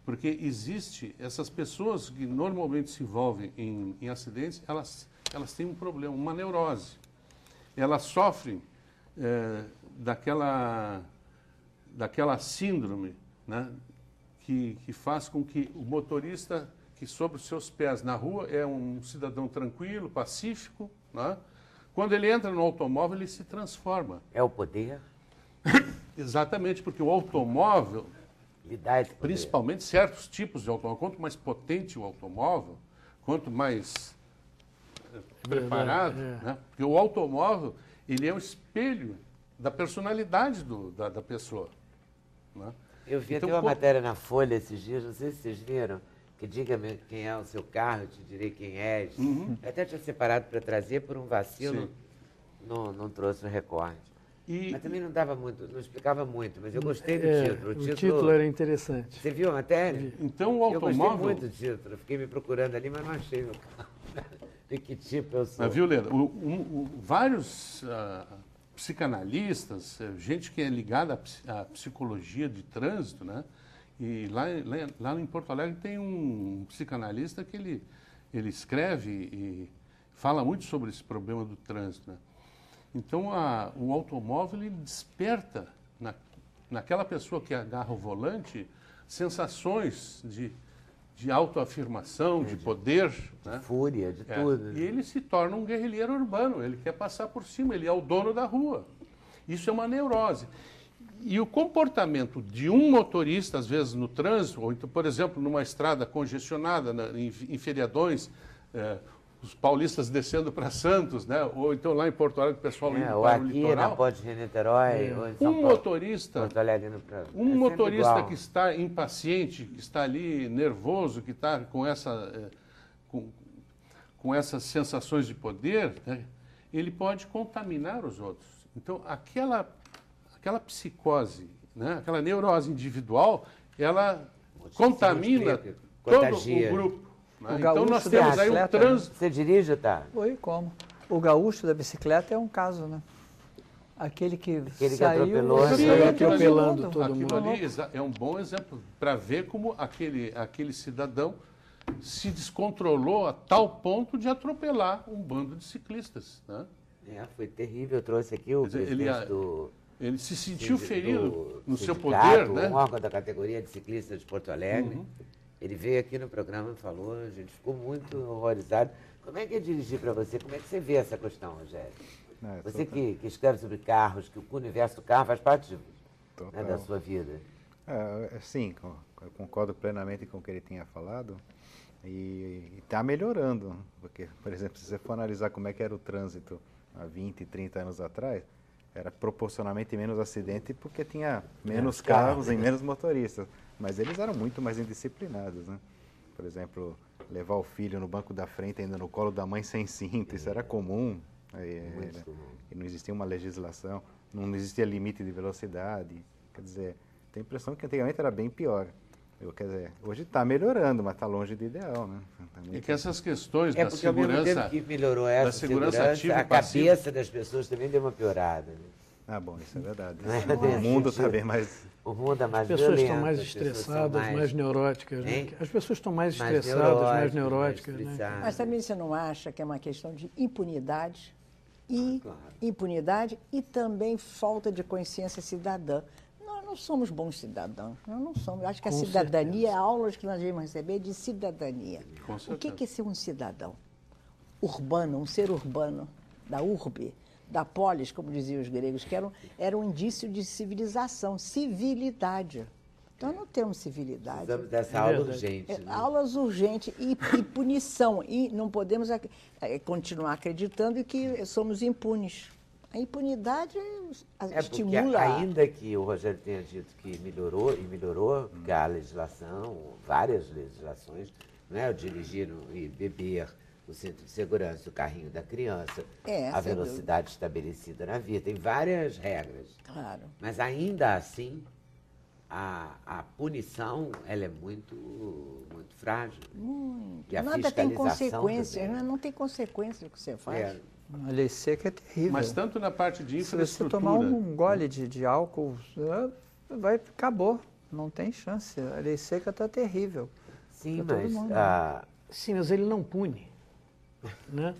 Porque existe, essas pessoas que normalmente se envolvem em acidentes, elas têm um problema, uma neurose. Elas sofrem daquela síndrome, né, que faz com que o motorista que sobre os seus pés na rua é um cidadão tranquilo, pacífico, né? Quando ele entra no automóvel, ele se transforma. É o poder? Exatamente, porque o automóvel, Lhe dá esse poder. principalmente certos tipos de automóvel, quanto mais potente o automóvel, quanto mais preparado, né? Porque o automóvel, ele é um espelho da personalidade da pessoa, né? Eu vi Então, até uma matéria na Folha esses dias, não sei se vocês viram, que diga-me quem é o seu carro, eu te direi quem és. Eu até tinha separado para trazer, por um vacilo, não trouxe o recorte. Mas também não dava muito, não explicava muito, mas eu gostei do título. O título era interessante. Você viu a matéria? Então, o Eu gostei automóvel... muito do título, fiquei me procurando ali, mas não achei meu carro. De que tipo eu sou? Mas, viu, Leda, vários psicanalistas, gente que é ligada à psicologia de trânsito, né? E lá em Porto Alegre tem um psicanalista que ele escreve e fala muito sobre esse problema do trânsito, né? Então, o automóvel ele desperta naquela pessoa que agarra o volante sensações de autoafirmação, de poder, né? Fúria, de tudo. E ele se torna um guerrilheiro urbano, ele quer passar por cima, ele é o dono da rua. Isso é uma neurose. E o comportamento de um motorista, às vezes, no trânsito, ou então, por exemplo, numa estrada congestionada, em feriadões, os paulistas descendo para Santos, né? Ou então lá em Porto Alegre, o pessoal indo Ou para o aqui litoral. na Ponte de Niterói, ou em São Paulo. Motorista, Porto Alegre indo pra... um é sempre motorista igual. que está impaciente, que está ali nervoso, que está com com essas sensações de poder, né? Ele pode contaminar os outros. Então, aquela psicose, né? Aquela neurose individual, ela contamina todo Contagia. o grupo. Né? O Então, nós gaúcho temos da aí um bicicleta, trânsito. Você dirige, tá? Oi, como? O gaúcho da bicicleta é um caso, né? Aquele que que saiu, atropelou, saiu né? Atropelando todo Aquilo mundo. ali é um bom exemplo para ver como aquele cidadão se descontrolou a tal ponto de atropelar um bando de ciclistas. Né? Foi terrível. Eu trouxe aqui o Quer dizer, presidente do... Ele se sentiu ferido no seu sindicato, poder, né? um órgão da categoria de ciclistas de Porto Alegre. Ele veio aqui no programa e falou, a gente ficou muito horrorizado. Como é que é dirigir para você? Como é que você vê essa questão, Rogério? Você que escreve sobre carros, que o universo do carro faz parte né, da sua vida. Sim, eu concordo plenamente com o que ele tinha falado e está melhorando, porque, por exemplo, se você for analisar como é que era o trânsito há 20, 30 anos atrás, era proporcionalmente menos acidente porque tinha menos carros e menos motoristas, mas eles eram muito mais indisciplinados, né? Por exemplo, levar o filho no banco da frente ainda no colo da mãe sem cinto, isso era comum. E não existia uma legislação, não existia limite de velocidade. Quer dizer, tem a impressão que antigamente era bem pior. Quer dizer, hoje está melhorando, mas está longe do ideal, né? E que essas questões da Porque ao mesmo tempo segurança, que melhorou essa segurança ativa e a passiva. cabeça das pessoas também deu uma piorada. Né? Bom, isso é verdade. é O mundo está bem mais... O mundo é mais As pessoas violento, estão mais as pessoas são estressadas, mais neuróticas. Né? Hein? As pessoas estão mais mais estressadas, mais neuróticas. mais Né? estressadas. Mas também você não acha que é uma questão de impunidade e Claro. impunidade e também falta de consciência cidadã? não somos bons cidadãos, nós não somos. Acho que a Com cidadania, a aulas que nós devemos receber é de cidadania. Com O que certeza. é ser um cidadão? Urbano, um ser urbano, da urbe, da polis, como diziam os gregos, que era um indício de civilização, civilidade. Então, não temos civilidade. Precisamos dessa aula verdade. urgente. Né? Aulas urgentes e punição. E não podemos continuar acreditando que somos impunes. A impunidade Porque estimula. ainda que o Rogério tenha dito que melhorou, porque a legislação, várias legislações, né, o dirigir e beber, o centro de segurança, o carrinho da criança, a sem velocidade estabelecida na via, tem várias regras. Claro. Mas ainda assim, a punição ela é muito, muito frágil. Muito. E a Nada tem fiscalização consequências, também. né? Não tem consequência o que você faz. É, A lei seca é terrível. Mas tanto na parte de Se você infraestrutura... tomar um gole de álcool, acabou. Não tem chance. A lei seca está terrível. sim, Pra todo mas mundo. Sim, mas ele não pune. Né?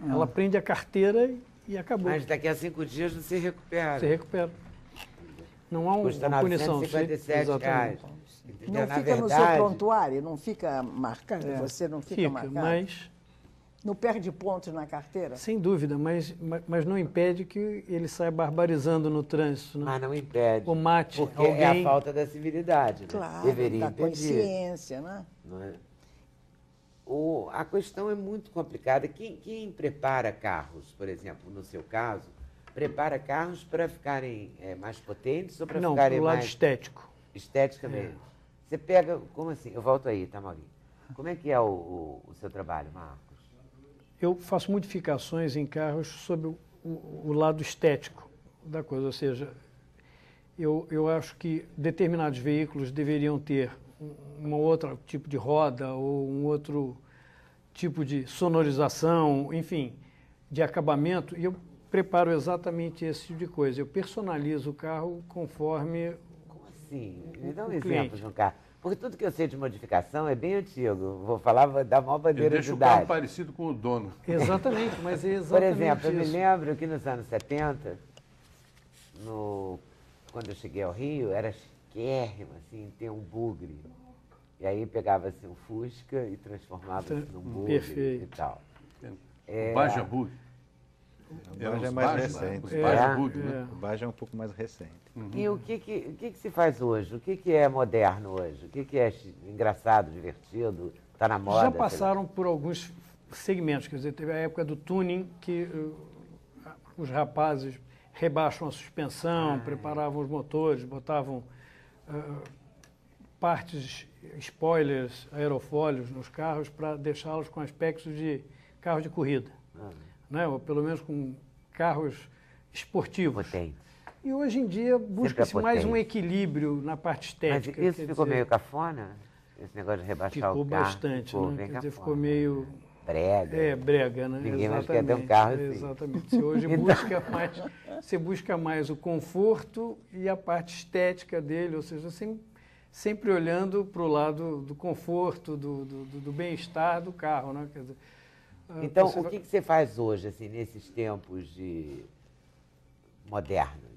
Ela prende a carteira e acabou. mas daqui a 5 dias você recupera. Você recupera. Não há Custa uma punição. R$957 reais. Entendeu? Não Na fica no seu verdade, prontuário, não fica marcado, você não fica, Fica, marcado. mas, Não perde pontos na carteira? sem dúvida, mas não impede que ele saia barbarizando no trânsito. Né? mas não impede. Ou mate Porque alguém. é a falta da civilidade. Né? Claro, Deveria da impedir. consciência, né? Não é? A questão é muito complicada. Quem prepara carros, por exemplo, no seu caso, prepara carros para ficarem mais potentes ou para Não, ficarem pro lado mais estético. esteticamente? Você pega, como assim? Eu volto aí, tá, Maurinho? Como é que é o seu trabalho, Marcos? Eu faço modificações em carros sobre o lado estético da coisa, ou seja, eu acho que determinados veículos deveriam ter um outro tipo de roda ou um outro tipo de sonorização, enfim, de acabamento, e eu preparo exatamente esse tipo de coisa. Eu personalizo o carro conforme... Como assim? Me dá um O exemplo cliente. de um carro. Porque tudo que eu sei de modificação é bem antigo. Vou falar da maior Ele bandeira de deixa o carro idade. parecido com o dono. Exatamente, mas é Por exatamente exemplo, eu me isso. lembro que nos anos 70, quando eu cheguei ao Rio, era chiquérrimo, assim, ter um bugre. E aí pegava-se um Fusca e transformava-se num bugre Perfeito. e tal. O Baja Bug. O Baja é mais recente. Os Baja Bug, É. né? O Baja é um pouco mais recente. E o que se faz hoje? O que é moderno hoje? O que é engraçado, divertido, está na moda? Já sei lá? passaram por alguns segmentos, quer dizer, teve a época do tuning, que os rapazes rebaixam a suspensão, preparavam os motores, botavam partes, spoilers, aerofólios nos carros para deixá-los com aspectos de carro de corrida, né? Ou pelo menos com carros esportivos. Potente. E hoje em dia busca-se mais um potente. equilíbrio na parte Mas estética. isso quer ficou dizer, meio cafona? Esse negócio de rebaixar ficou o carro? bastante, ficou né? bem Quer dizer, cafona. ficou meio... Brega. brega, né? Ninguém mais quer ter um carro assim. Exatamente. Você hoje Então- você busca mais o conforto e a parte estética dele, ou seja, sempre olhando para o lado do conforto, do bem-estar do carro, né? Quer dizer, Então, você o vai- que você faz hoje, assim, nesses tempos modernos?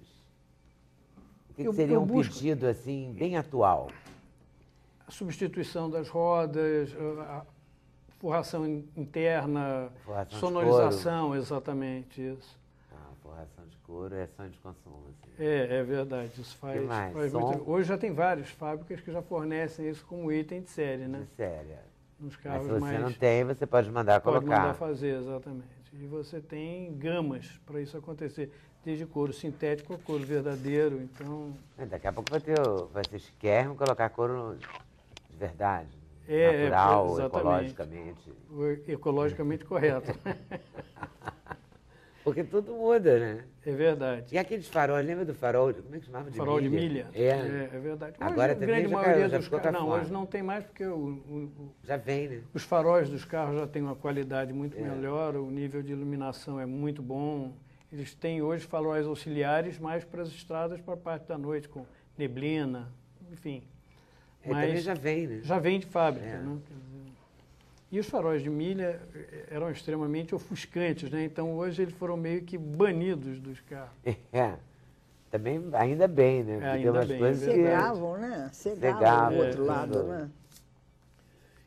O que Eu seria um busco- pedido, assim, bem atual? A substituição das rodas, a forração interna, Forração de sonorização, exatamente isso. Forração de couro é sonho de consumo, assim. É verdade, isso faz, mais? faz Som? muito... Hoje já tem várias fábricas que já fornecem isso como item de série, né? De séria. Nos Mas carros se você mais... não tem, você pode mandar Pode colocar. mandar fazer, exatamente. E você tem gamas para isso acontecer, desde couro sintético a couro verdadeiro, então... Daqui a pouco vai ser chiquérrimo colocar couro de verdade. É, natural, exatamente. ecologicamente. Ecologicamente correto. Porque tudo muda, né? É verdade. E aqueles faróis, lembra do farol? Como é que chamava? Farol de milha? É. É verdade. Agora hoje, também a grande já maioria caiu, já dos ficou carros... Não, cafona. hoje não tem mais porque Já vem, né? os faróis dos carros já têm uma qualidade muito melhor, o nível de iluminação é muito bom. Eles têm hoje faróis auxiliares mais para as estradas para a parte da noite, com neblina, enfim. Também já vem, né? Já vem de fábrica, É. né? Quer dizer, e os faróis de milha eram extremamente ofuscantes, né? Então hoje eles foram meio que banidos dos carros. É. Também, ainda bem, né? Porque tem Ainda umas bem, coisas é que... verdade. Cegavam, né? Cegavam Cegavam, o outro é, lado, é. né?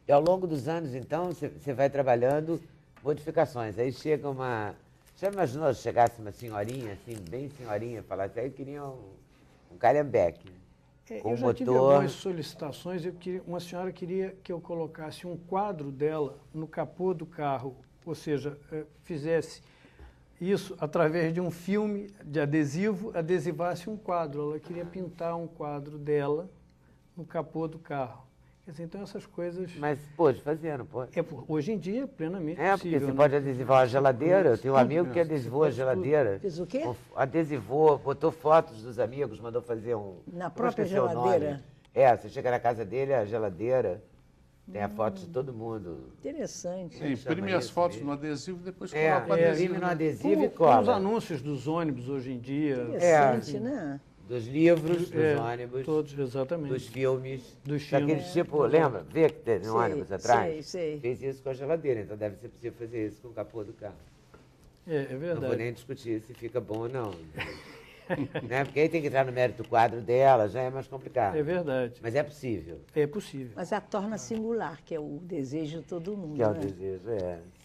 E ao longo dos anos, então, você vai trabalhando modificações. Aí chega uma... Já imaginou se chegasse uma senhorinha, assim, bem senhorinha, falasse, aí queria um calhambeque, com Eu um já tive motor... algumas solicitações, uma senhora queria que eu colocasse um quadro dela no capô do carro, ou seja, fizesse isso através de um filme de adesivo, adesivasse um quadro. Ela queria pintar um quadro dela no capô do carro. Quer dizer, então essas coisas... Mas pode fazer, não pode? Hoje em dia é plenamente É, porque possível. você né? pode adesivar a geladeira. Eu tenho um amigo que adesivou a geladeira. Fez o quê? Adesivou, botou fotos dos amigos, mandou fazer um... Na eu própria esqueci o nome. geladeira? É, você chega na casa dele, a geladeira, tem a foto de todo mundo. Interessante. Você imprime chama as isso fotos mesmo. no adesivo e depois É, coloca o adesivo. imprime no né? adesivo e Como os cola. anúncios dos ônibus hoje em dia. Interessante, né? Dos livros, dos É, ônibus, Todos, exatamente. dos filmes. Dos Daquele filmes. tipo, lembra? Vê que tem no Sei, ônibus atrás? sei, sei. Fez isso com a geladeira, então deve ser possível fazer isso com o capô do carro. É Não vou verdade. nem discutir se fica bom ou não. Né? Porque aí tem que entrar no mérito do quadro dela, já é mais complicado. É verdade. Mas é possível. É possível. Mas a torna singular, que é o desejo de todo mundo, Que é o né? desejo,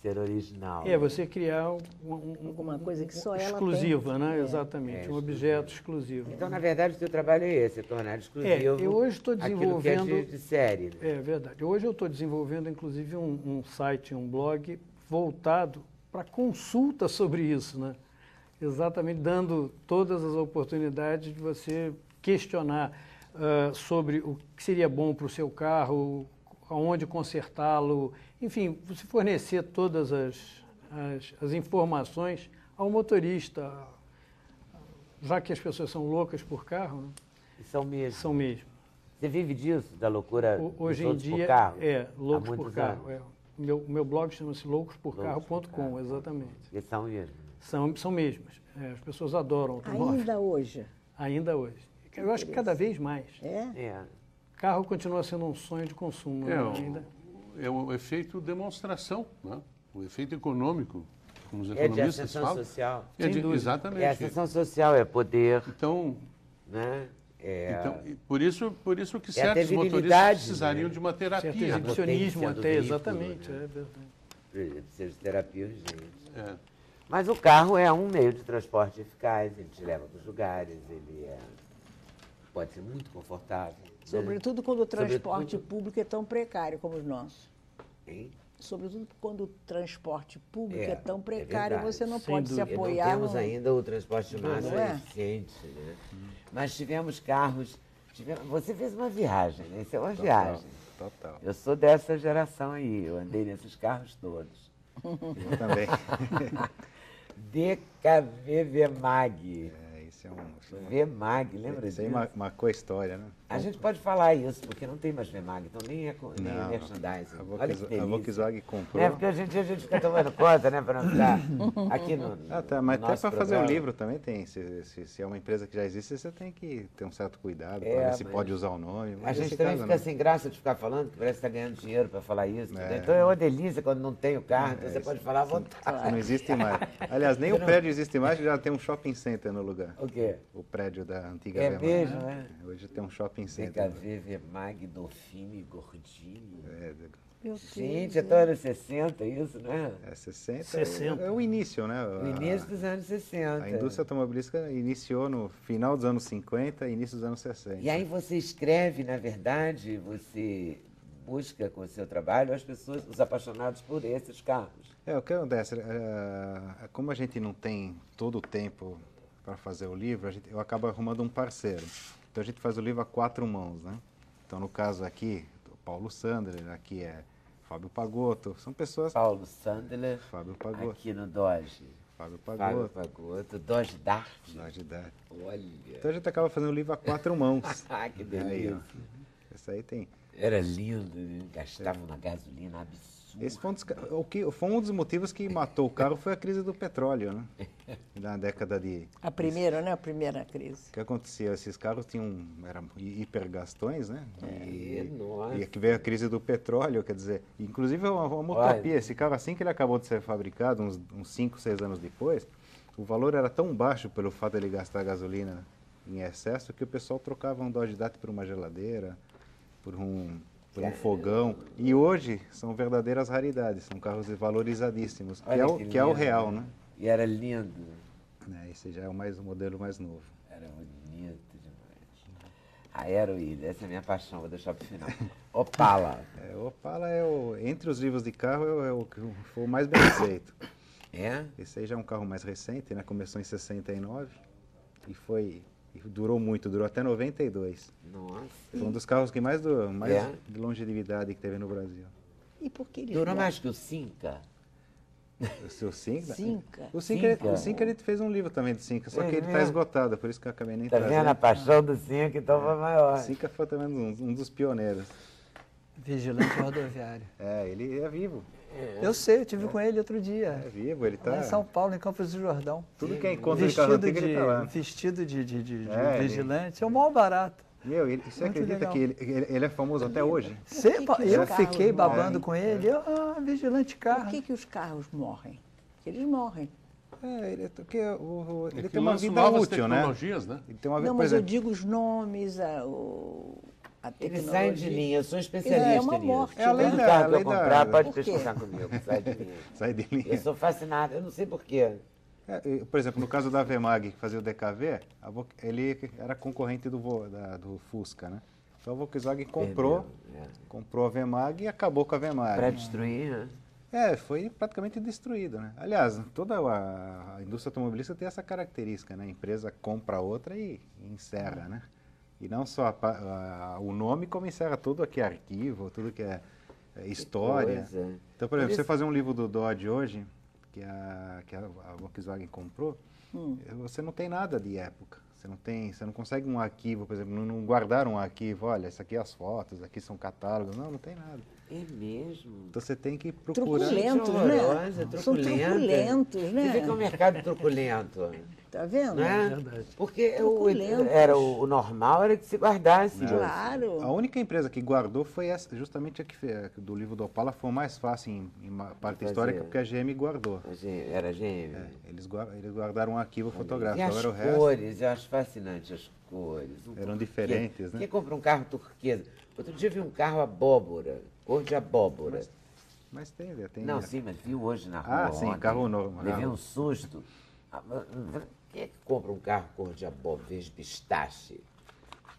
ser original. É você criar Alguma coisa que só ela exclusiva, tem. né? É. Exatamente, um objeto exclusivo. Então, na verdade, o seu trabalho é esse, é tornar exclusivo eu hoje estou aquilo que é desenvolvendo- de série. Né? É verdade. Hoje eu estou desenvolvendo, inclusive, um site, um blog voltado para consulta sobre isso, né? Exatamente, dando todas as oportunidades de você questionar sobre o que seria bom para o seu carro, aonde consertá-lo, enfim, você fornecer todas as informações ao motorista, já que as pessoas são loucas por carro, né? E são mesmo. São mesmo. Você vive disso, da loucura Hoje dos em outros dia por carro? Loucos Há por muitos Carro. anos. O meu blog chama-se loucosporcarro.com, Carro. exatamente. E são mesmo. São mesmas. As pessoas adoram automóvel. Ainda hoje. Ainda hoje. Eu acho que cada vez mais. É? É. Carro continua sendo um sonho de consumo. né? Ainda. É o efeito demonstração, né? O efeito econômico, como os É de economistas ascensão falam. social. Sem dúvida. Exatamente. É ascensão social, é poder, Então, né? e por isso que É a certos motoristas virilidade, precisariam né? de uma Certo terapia. né? exibicionismo potência do até, veículo, exatamente. né? É verdade. Precisa de terapia urgente. É. Mas o carro é um meio de transporte eficaz, ele te leva para os lugares, pode ser muito confortável. né? Sobretudo quando o transporte Sobretudo- público é tão precário como o nosso. Hein? Sobretudo quando o transporte público é, É, tão é precário, verdade. você não Sem pode se dúvida. E não apoiar temos no... ainda o transporte de massa Não é? eficiente, né? Mas tivemos carros... Você fez uma viagem, né? Isso é uma viagem. Total. Eu sou dessa geração aí, eu andei nesses carros todos. Eu também. DKV VMAG. Isso é um... VMAG, lembra Isso disso? aí marcou a história, né? A gente pode falar isso, porque não tem mais VMAG, então nem é Não, merchandising. A Olha que Volkswagen, a delícia. Volkswagen comprou. É, porque a gente fica tomando conta, né, para não ficar aqui no Tá, mas no até nosso para fazer o programa. livro também tem. Se é uma empresa que já existe, você tem que ter um certo cuidado É, para ver se mas pode usar o nome. A Mas gente nesse também caso, fica não. sem graça de ficar falando, que parece que está ganhando dinheiro para falar isso. É. Né? Então é uma delícia quando não tem o carro, então você isso. pode falar à vontade. Não existe mais. Aliás, nem o prédio existe mais, já tem um shopping center no lugar. O quê? O prédio da antiga É Weimar. mesmo, é? Hoje tem um shopping center. DKV, VMAG, Dolfini, Gordini. Meu Deus, Gente, é até anos 60 isso, né? É 60. 60. É o início, né? No início dos anos 60. A indústria automobilística iniciou no final dos anos 50 e início dos anos 60. E aí você escreve, na verdade, você busca com o seu trabalho as pessoas, os apaixonados por esses carros. O que acontece? Como a gente não tem todo o tempo para fazer o livro, eu acabo arrumando um parceiro. Então a gente faz o livro a 4 mãos, né? Então no caso aqui, o Paulo Sandler, aqui é Fábio Pagotto, são pessoas... Paulo Sandler, Fábio Pagotto. aqui no Dodge. Fábio Fábio Pagotto. Pagotto, Dodge Dart. Dodge Dart. Olha. Então a gente acaba fazendo o livro a 4 mãos. Ah, que Aí, delícia. ó. Esse aí tem... Era lindo, né? Gastava uma gasolina absurda. Esse foi um dos motivos que matou o carro foi a crise do petróleo, né? Na década de... A primeira, né? A primeira crise. O que acontecia? Esses carros eram hipergastões, né? nossa. E aqui veio a crise do petróleo, quer dizer, inclusive é uma utopia. Esse carro, assim que ele acabou de ser fabricado, uns 5, 6 anos depois, o valor era tão baixo pelo fato de ele gastar gasolina em excesso que o pessoal trocava um Dodge Dart por uma geladeira, por um fogão. E hoje são verdadeiras raridades, são carros valorizadíssimos, que é o real, né? E era lindo. Esse já é o modelo mais novo. Era bonito demais. Aeroílis, essa é a minha paixão, vou deixar para o final. Opala. Opala entre os livros de carro, é o que foi o mais bem aceito. É? Esse aí já é um carro mais recente, né? Começou em 69 e durou muito, durou até 92. Nossa. Foi um dos carros que mais de longevidade que teve no Brasil. E por que eles Durou gostam? mais que o Cinca? O seu Cinca? Cinca. O Cinca ele fez um livro também de Cinca, só que ele está esgotado, por isso que eu acabei nem Tá trazendo. vendo a paixão do Cinca, então foi maior. Cinca foi também um dos pioneiros. Vigilante rodoviário. Ele é vivo. Eu sei, eu tive com ele outro dia. É vivo, ele tá... Lá em São Paulo, em Campos do Jordão. Tudo que é encontro de carro antigo, ele tá lá. Vestido de É, vigilante. É o maior barato. Você Muito acredita legal. que ele é famoso até hoje? Eu carros fiquei morrem? babando com ele. Vigilante Por carro. que os carros morrem? Eles morrem. Ele É que tem uma lançam vida novas útil, né? tecnologias, né? Ele tem uma vida, Não, por mas eu exemplo, digo os nomes, a Ele tecnologia. sai de linha, eu sou especialista É uma nisso. morte, É a lei Todo da- carro a que eu lei da- comprar, pode Por quê? pesquisar comigo, sai de linha. sai de linha. Eu sou fascinado, eu não sei porquê. Por exemplo, no caso da Vemag, que fazia o DKV, ele era concorrente do Fusca, né? Então a Volkswagen comprou a Vemag e acabou com a Vemag. Para destruir, né? Foi praticamente destruída, né? Aliás, toda a indústria automobilística tem essa característica, né? A empresa compra outra e encerra, né? E não só o nome, como encerra tudo que é arquivo, tudo que é história. coisa. Então, por exemplo, você fazer um livro do Dodge hoje, que a Volkswagen comprou, você não tem nada de época. Você não consegue um arquivo, por exemplo, não guardaram um arquivo, olha, isso aqui é as fotos, aqui são catálogos, não tem nada. É mesmo? Então você tem que procurar. Truculentos, Gente né? horrorosa, São truculenta. truculentos, Você né? vê que é um mercado truculento, Tá vendo? não é? verdade. Porque Truculentos. o normal era que se guardasse. Claro. A única empresa que guardou foi justamente a que do livro do Opala, foi o mais fácil em parte Fazer. histórica, porque a GM guardou. Era GM. Eles guardaram um arquivo E fotográfico, as agora o resto cores, eu acho fascinante as cores. eram diferentes, né? Quem compra um carro turquesa? Outro dia eu vi um carro abóbora, cor de abóbora. Mas tem. Não, sim, mas vi hoje na rua. Ah, sim, ontem. carro novo. Levei um susto. Quem é que compra um carro cor de abóbora, verde pistache?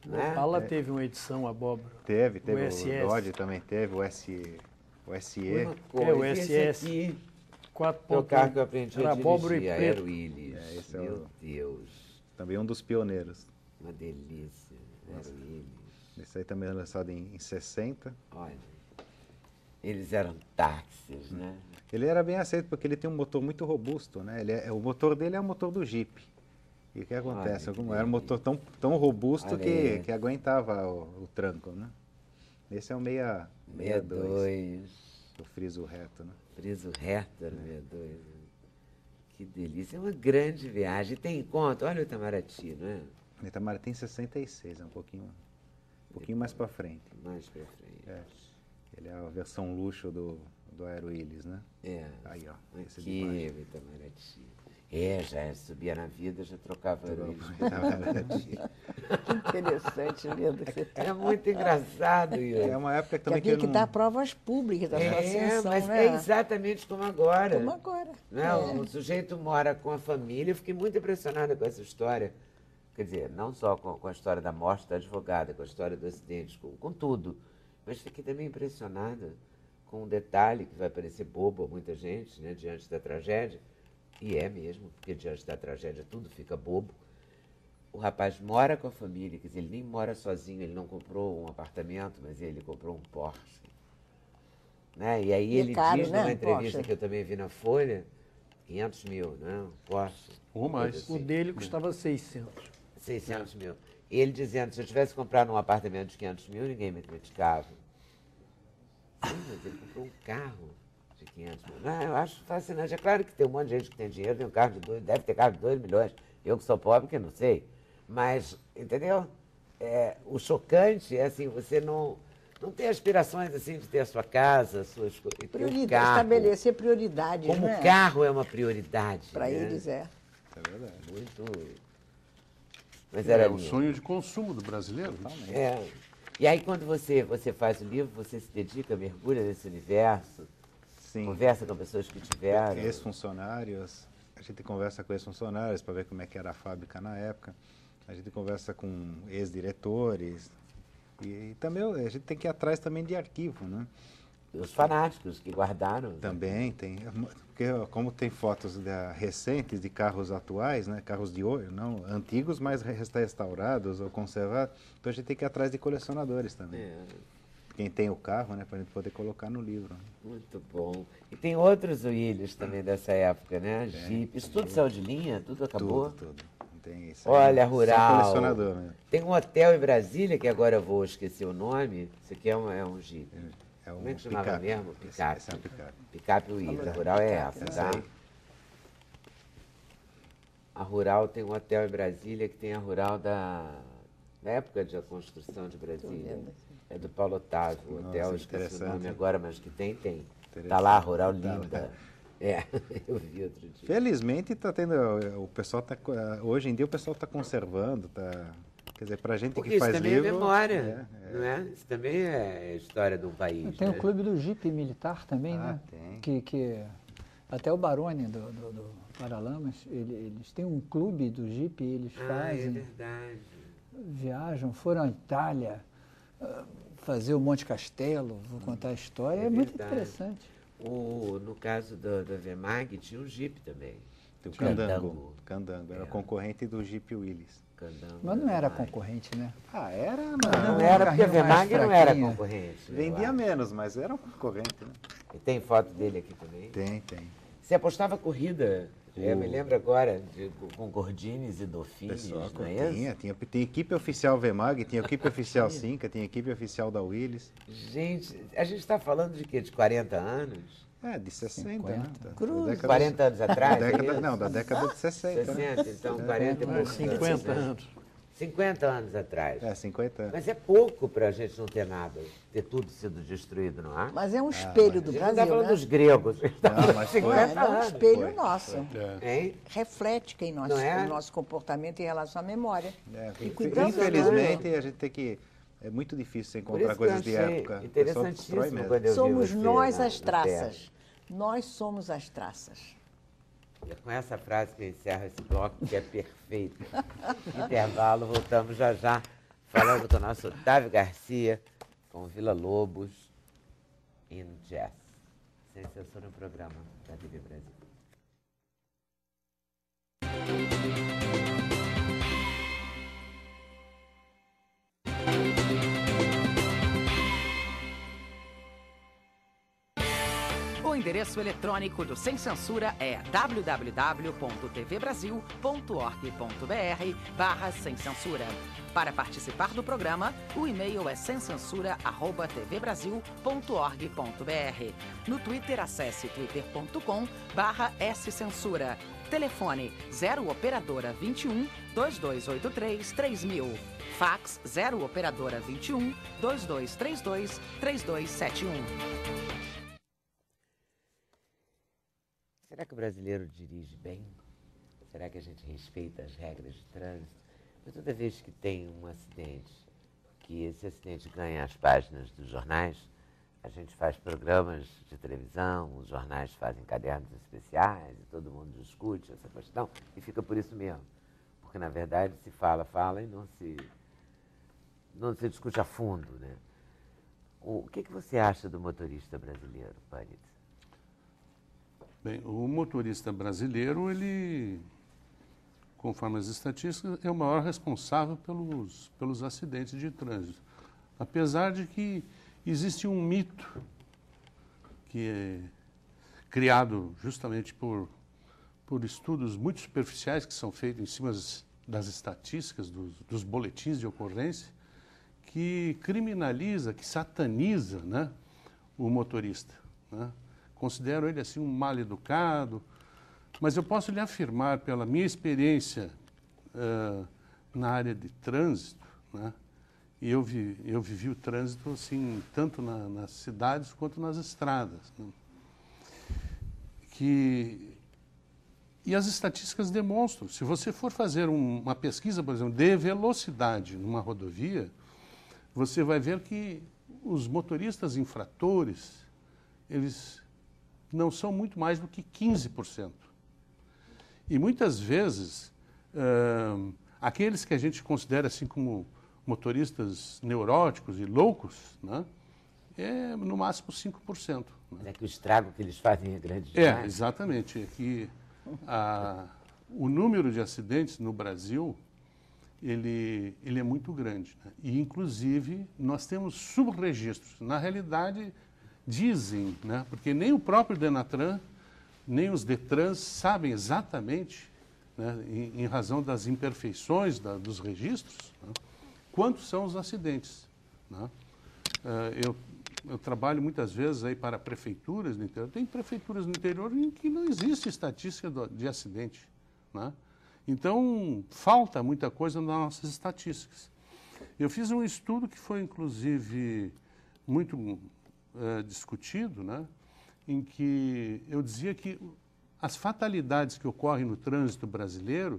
Né? Opala teve uma edição abóbora. Teve O o SS. Dodge também teve, o SE. Uma É, o coisa. Esse SS. aqui 4 é o carro que eu aprendi Era a abóbora e dirigir, preto. Aeroílis. esse é Meu Deus, Também um dos pioneiros. uma delícia. Aeroílis. Esse aí também é lançado em 60. Olha, eles eram táxis, né? Ele era bem aceito porque ele tem um motor muito robusto, né? O motor dele é o motor do Jeep. E o que acontece? Olha que Era um motor tão robusto Olha aí. que aguentava o tranco, né? Esse é o 62, 62. o friso reto, né? Friso reto era o 62. Né? Que delícia. É uma grande viagem. Tem conta. Olha o Itamaraty, não é? O Itamaraty tem 66, é um pouquinho mais para frente. Mais pra frente. Ele é a versão luxo do Aeroílis, né? É. Aí, ó. Esse Aqui, de baixo. o Itamaraty. Já subia na vida, já trocava Aeroílis Trocava. com Itamaraty. Que interessante, lindo. É muito engraçado isso. É uma época Que também havia que que não... dar provas públicas da sua ascensão, mas né? é exatamente como agora. Como agora. Não, o sujeito mora com a família. Eu fiquei muito impressionada com essa história. Quer dizer, não só com a história da morte da advogada, com a história do acidente, com tudo. Mas fiquei também impressionada com um detalhe que vai parecer bobo a muita gente, né, diante da tragédia. E é mesmo, porque diante da tragédia tudo fica bobo. O rapaz mora com a família, quer dizer, ele nem mora sozinho, ele não comprou um apartamento, mas ele comprou um Porsche. Né? E aí E é ele caro, diz né, numa entrevista Porsche? que eu também vi na Folha, 500 mil, né? Um Porsche. Ou mais. Coisa O assim. dele custava 600. 600 mil. E ele dizendo, se eu tivesse comprado um apartamento de 500 mil, ninguém me criticava. Sim, mas ele comprou um carro de 500 mil. Não, eu acho fascinante. É claro que tem um monte de gente que tem dinheiro, tem um carro de 2, deve ter carro de 2 milhões. Eu que sou pobre, que não sei. Mas, entendeu? O chocante é assim, você não tem aspirações assim de ter a sua casa, suas coisas. Prioridade, estabelecer prioridades, Como né? o carro é uma prioridade. Para né? eles é. É verdade. Muito. Mas era É o lindo. sonho de consumo do brasileiro. É. E aí, quando você faz o livro, você se dedica, mergulha nesse universo, Sim. conversa com pessoas que tiveram. Ex-funcionários, a gente conversa com ex-funcionários para ver como é que era a fábrica na época. A gente conversa com ex-diretores. E também a gente tem que ir atrás também de arquivo, né? Os fanáticos que guardaram. Também tem, porque como tem fotos recentes de carros atuais, né, carros de hoje, não antigos, mas restaurados ou conservados, então a gente tem que ir atrás de colecionadores também. É, Quem tem o carro, né, para a gente poder colocar no livro. muito bom. E tem outros Willys também dessa época, né? Jeep. Isso tudo saiu de linha? Tudo acabou? Tudo. Não tem isso. aí, Olha, só Rural. colecionador, né? Tem um hotel em Brasília, que agora eu vou esquecer o nome. Isso aqui é um Jeep. É Como é que chamava mesmo? Picape. Esse é um picape. Picape Willys. A Rural é essa, Essa tá? aí. A Rural tem um hotel em Brasília que tem a Rural da época de construção de Brasília. É do Paulo Otávio, o hotel, Nossa, eu esqueci o interessante. nome agora, mas que tem. Tá Interessante. lá, a Rural Tá lá. linda. É, eu vi outro dia. Felizmente está tendo, o pessoal hoje em dia o pessoal está conservando, quer dizer, para a gente Porque que isso faz também livro... é memória, não é? Isso também é história de um país, Tem né? o clube do Jeep militar também, Ah, né? tem. Que até o Baroni do Paralamas, eles têm um clube do Jeep, eles Ah, é fazem, verdade. viajam, foram à Itália, fazer o Monte Castelo, vou contar a história, É é muito verdade. interessante. No caso da VMAG, tinha um Jeep também. Tem o Candango. Candango, era concorrente do Jeep Willys. Candango, Mas não era VMAG. concorrente, né? Ah, era, Não é era, um porque a carrinho mais VMAG não era fraquinho. concorrente. eu vendia acho. menos, mas era um concorrente, né? E tem foto dele aqui também. Tem. Você apostava corrida, eu me lembro agora, com Gordines e O Dauphines, pessoal não é isso? tinha equipe oficial VMAG, tinha equipe oficial Cinca, tinha equipe oficial da Willys. Gente, a gente está falando de quê? De 40 anos? De 60, 50. né? Da Cruz. década- 40 anos atrás? é isso? da década de 60. né? 60, então 40 e poucos 50 né? anos. 50 anos atrás. 50 anos. Mas é pouco para a gente não ter nada, ter tudo sido destruído, não é? Mas é um espelho do A gente não está Brasil, falando né? dos gregos, a gente está falando mas de foi. 50 É um anos. espelho Foi. nosso. Hein? Reflete quem nós, Não é? o nosso comportamento em relação à memória. E Infelizmente, cuidamos, a gente tem que... É muito difícil você Por encontrar isso que eu coisas de achei época. O pessoal interessantíssimo destrói mesmo. quando eu vi Somos você nós na- as no traças. Nós somos as traças. E é com essa frase que eu encerro esse bloco, que é perfeito. Intervalo, voltamos já já, falando com o nosso Otávio Garcia, com Vila Lobos, in Jazz. Sem censura no programa da TV Brasil. O endereço eletrônico do Sem Censura é www.tvbrasil.org.br/sem censura. Para participar do programa, o e-mail é semcensura@tvbrasil.org.br. No Twitter, acesse twitter.com/scensura. Telefone 0 operadora 21 2283 3000. Fax 0 operadora 21 2232 3271. Será que o brasileiro dirige bem? Será que a gente respeita as regras de trânsito? Mas toda vez que tem um acidente, que esse acidente ganha as páginas dos jornais, a gente faz programas de televisão, os jornais fazem cadernos especiais e todo mundo discute essa questão e fica por isso mesmo. Porque, na verdade, se fala e não se discute a fundo, né? O que você acha do motorista brasileiro, Panitz? Bem, o motorista brasileiro, ele, conforme as estatísticas, é o maior responsável pelos acidentes de trânsito. Apesar de que existe um mito que é criado justamente por estudos muito superficiais que são feitos em cima das estatísticas, dos boletins de ocorrência, que criminaliza, que sataniza, né, o motorista, né? Considero ele assim um mal educado, mas eu posso lhe afirmar, pela minha experiência na área de trânsito, né, e eu vivi o trânsito assim, tanto nas cidades quanto nas estradas, né, que E as estatísticas demonstram. Se você for fazer uma pesquisa, por exemplo, de velocidade numa rodovia, você vai ver que os motoristas infratores, eles não são muito mais do que 15%. E muitas vezes, aqueles que a gente considera assim como motoristas neuróticos e loucos, né, é no máximo 5%. Mas é que o estrago que eles fazem é grande É, demais. exatamente. É que o número de acidentes no Brasil, ele é muito grande, né? E, inclusive, nós temos subregistros. Na realidade, dizem, né, porque nem o próprio Denatran, nem os Detrans sabem exatamente, né, em razão das imperfeições dos registros, né, quantos são os acidentes, né? Eu trabalho muitas vezes aí para prefeituras no interior. Tem prefeituras no interior em que não existe estatística de acidente, né? Então, falta muita coisa nas nossas estatísticas. Eu fiz um estudo que foi, inclusive, muito discutido, né, em que eu dizia que as fatalidades que ocorrem no trânsito brasileiro,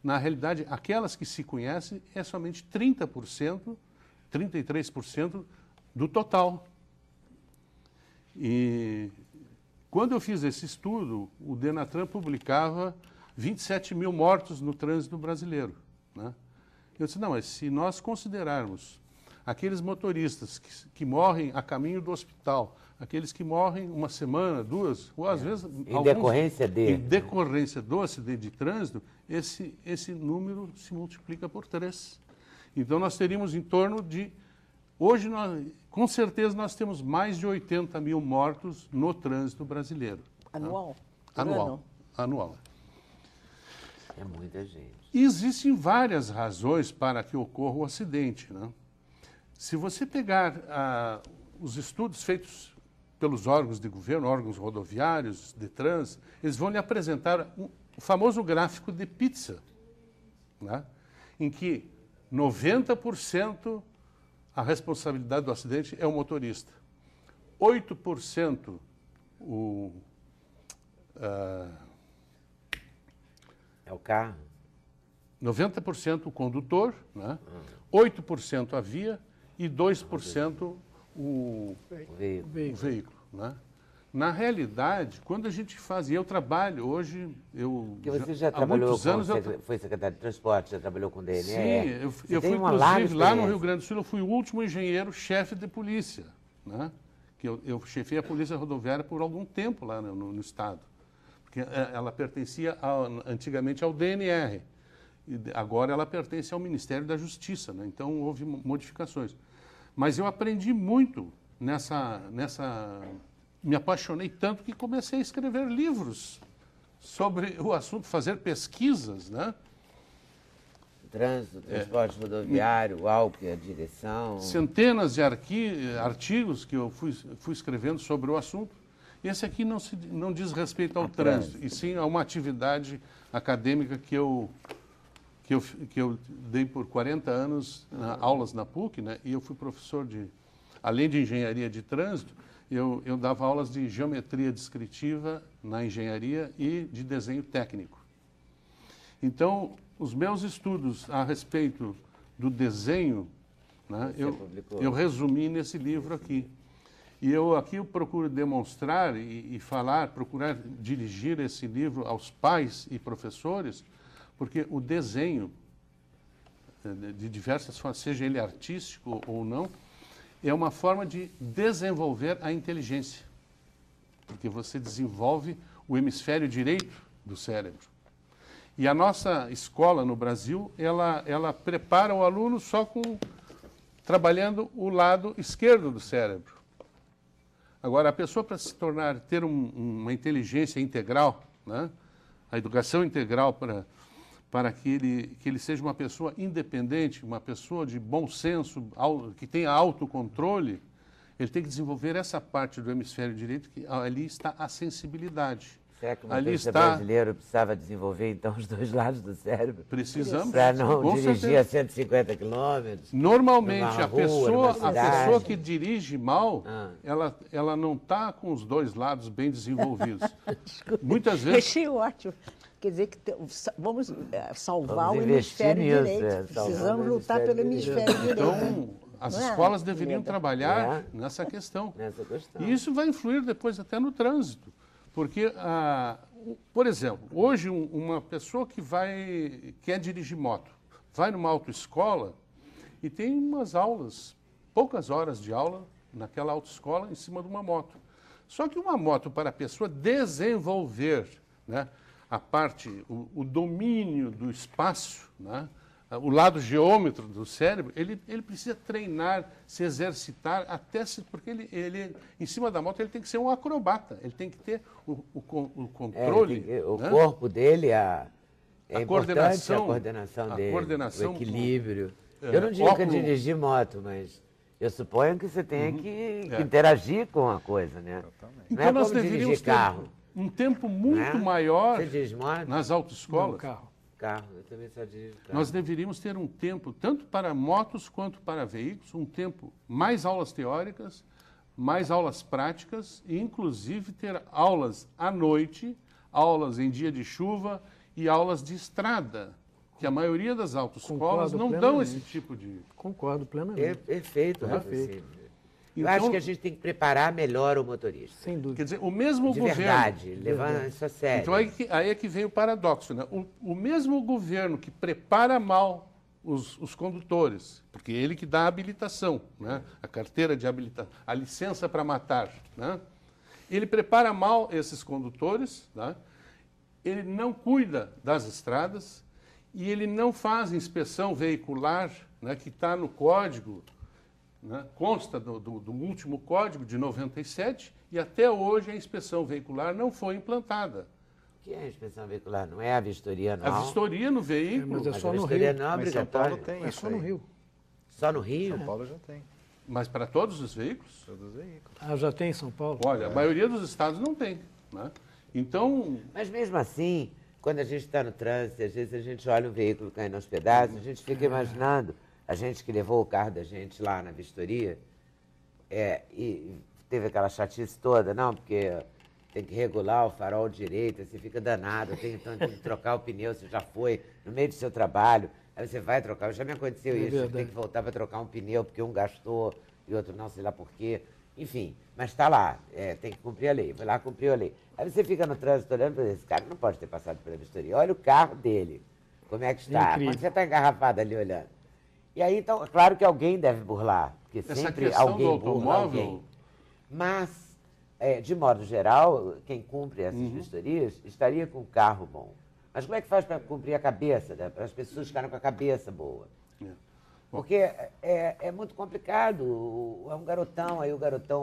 na realidade, aquelas que se conhecem, é somente 30%, 33% do total. E quando eu fiz esse estudo, o Denatran publicava 27 mil mortos no trânsito brasileiro, né? Eu disse, não, mas se nós considerarmos aqueles motoristas que morrem a caminho do hospital, aqueles que morrem uma semana, duas, ou às vezes... Em decorrência Em decorrência do acidente de trânsito, esse número se multiplica por 3. Então, nós teríamos em torno de... Hoje, com certeza, nós temos mais de 80 mil mortos no trânsito brasileiro. Anual? Anual. Anual. É muita gente. E existem várias razões para que ocorra o acidente, né? Se você pegar os estudos feitos pelos órgãos de governo, órgãos rodoviários, Detrans, eles vão lhe apresentar o famoso gráfico de pizza, né, em que 90% a responsabilidade do acidente é o motorista, 8% É o carro? 90% o condutor, né, 8% a via e 2% o veículo, né? Na realidade, quando a gente faz, e eu trabalho hoje, Porque você já trabalhou foi secretário de transporte, já trabalhou com DNR? Sim, eu fui, inclusive, lá no Rio Grande do Sul, eu fui o último engenheiro-chefe de polícia, né? Que eu chefei a Polícia Rodoviária por algum tempo lá no Estado, porque ela pertencia antigamente ao DNR, e agora ela pertence ao Ministério da Justiça, né? Então houve modificações. Mas eu aprendi muito me apaixonei tanto que comecei a escrever livros sobre o assunto, fazer pesquisas, né? Trânsito, transporte rodoviário, ALP, a direção... Centenas de artigos que eu fui escrevendo sobre o assunto. Esse aqui não diz respeito ao trânsito, e sim a uma atividade acadêmica que eu dei por 40 anos, aulas na PUC, né? E eu fui professor além de engenharia de trânsito, eu dava aulas de geometria descritiva na engenharia e de desenho técnico. Então, os meus estudos a respeito do desenho, né, eu resumi nesse livro aqui. E eu procuro demonstrar e falar, procurar dirigir esse livro aos pais e professores, porque o desenho, de diversas formas, seja ele artístico ou não, é uma forma de desenvolver a inteligência, porque você desenvolve o hemisfério direito do cérebro. E a nossa escola no Brasil, ela prepara o aluno só trabalhando o lado esquerdo do cérebro. Agora, a pessoa, para ter uma inteligência integral, né, a educação integral para que ele seja uma pessoa independente, uma pessoa de bom senso, que tenha autocontrole, ele tem que desenvolver essa parte do hemisfério direito, que ali está a sensibilidade. Será que o Ali motorista está. brasileiro precisava desenvolver, então, os dois lados do cérebro? Precisamos. Para não com dirigir certeza. a 150 quilômetros? Normalmente, Numa a rua, pessoa, numa a cidade. pessoa que dirige mal, Ah. ela não está com os dois lados bem desenvolvidos. Muitas vezes. Achei ótimo. Quer dizer que vamos salvar Vamos o investir hemisfério nisso, direito. salvar Precisamos o lutar pelo hemisfério direito. Então, as Não é, escolas deveriam Leda? trabalhar nessa questão. Nessa questão. E isso vai influir depois até no trânsito. Porque, por exemplo, hoje uma pessoa que quer dirigir moto, vai numa autoescola e tem umas aulas, poucas horas de aula naquela autoescola em cima de uma moto. Só que uma moto, para a pessoa desenvolver, né, a parte, o domínio do espaço, né, o lado geômetro do cérebro, ele precisa treinar, se exercitar, porque ele, em cima da moto, ele tem que ser um acrobata, ele tem que ter o controle. O né? corpo dele, é A importante coordenação, a coordenação a dele, coordenação, o equilíbrio. é, Eu não digo que é óculo- dirigir moto, mas eu suponho que você tenha que É. interagir com a coisa, né? Totalmente. Não Então é nós como deveríamos dirigir ter carro. um tempo muito né? maior Você dirige moto? nas Não, autoescolas. carro. Carro, eu também só dirijo carro. Nós deveríamos ter um tempo, tanto para motos quanto para veículos, um tempo mais aulas teóricas, mais aulas práticas e, inclusive, ter aulas à noite, aulas em dia de chuva e aulas de estrada, que a maioria das autoescolas Concordo não dão plenamente. esse tipo de... Concordo plenamente. Perfeito, Perfeito. raciocínio. Eu Então, acho que a gente tem que preparar melhor o motorista. Sem dúvida. quer dizer, o mesmo De governo... verdade, levando isso a sério. Então aí é que vem o paradoxo, né? O mesmo governo que prepara mal os condutores, porque é ele que dá a habilitação, né? A carteira de habilitação, a licença para matar, né? Ele prepara mal esses condutores, né? Ele não cuida das estradas e ele não faz inspeção veicular, né? Que está no código, né? Consta do último código de 97 e até hoje a inspeção veicular não foi implantada. O que é a inspeção veicular? Não é a vistoria A anual? vistoria no veículo, mas é Mas só a no vistoria Rio. não é Mas São Paulo obrigatória. tem É isso só no aí. Rio. Só no Rio? São Paulo já tem, mas para todos os veículos? todos os veículos. Ah, já tem em São Paulo? Olha, a maioria dos estados não tem, né? Então, Mas mesmo assim, quando a gente está no trânsito, às vezes a gente olha um veículo caindo aos pedaços, a gente fica imaginando, a gente que levou o carro da gente lá na vistoria, e teve aquela chatice toda, não, porque tem que regular o farol direito, aí você fica danado, então tem que trocar o pneu, você já foi no meio do seu trabalho, aí você vai trocar, já me aconteceu isso, você verdade. tem que voltar para trocar um pneu, porque um gastou e outro não, sei lá por quê. Enfim, mas está lá, tem que cumprir a lei, vai lá cumprir a lei. Aí você fica no trânsito olhando para esse cara, não pode ter passado pela vistoria, olha o carro dele, como é que está, Incrível. quando você está engarrafado ali olhando. E aí, então, claro que alguém deve burlar, porque essa sempre questão alguém do burla automóvel, alguém. Mas, de modo geral, quem cumpre essas vistorias estaria com um carro bom. Mas como é que faz para cumprir a cabeça, né? Para as pessoas ficarem com a cabeça boa? É. Porque é muito complicado. É um garotão, aí o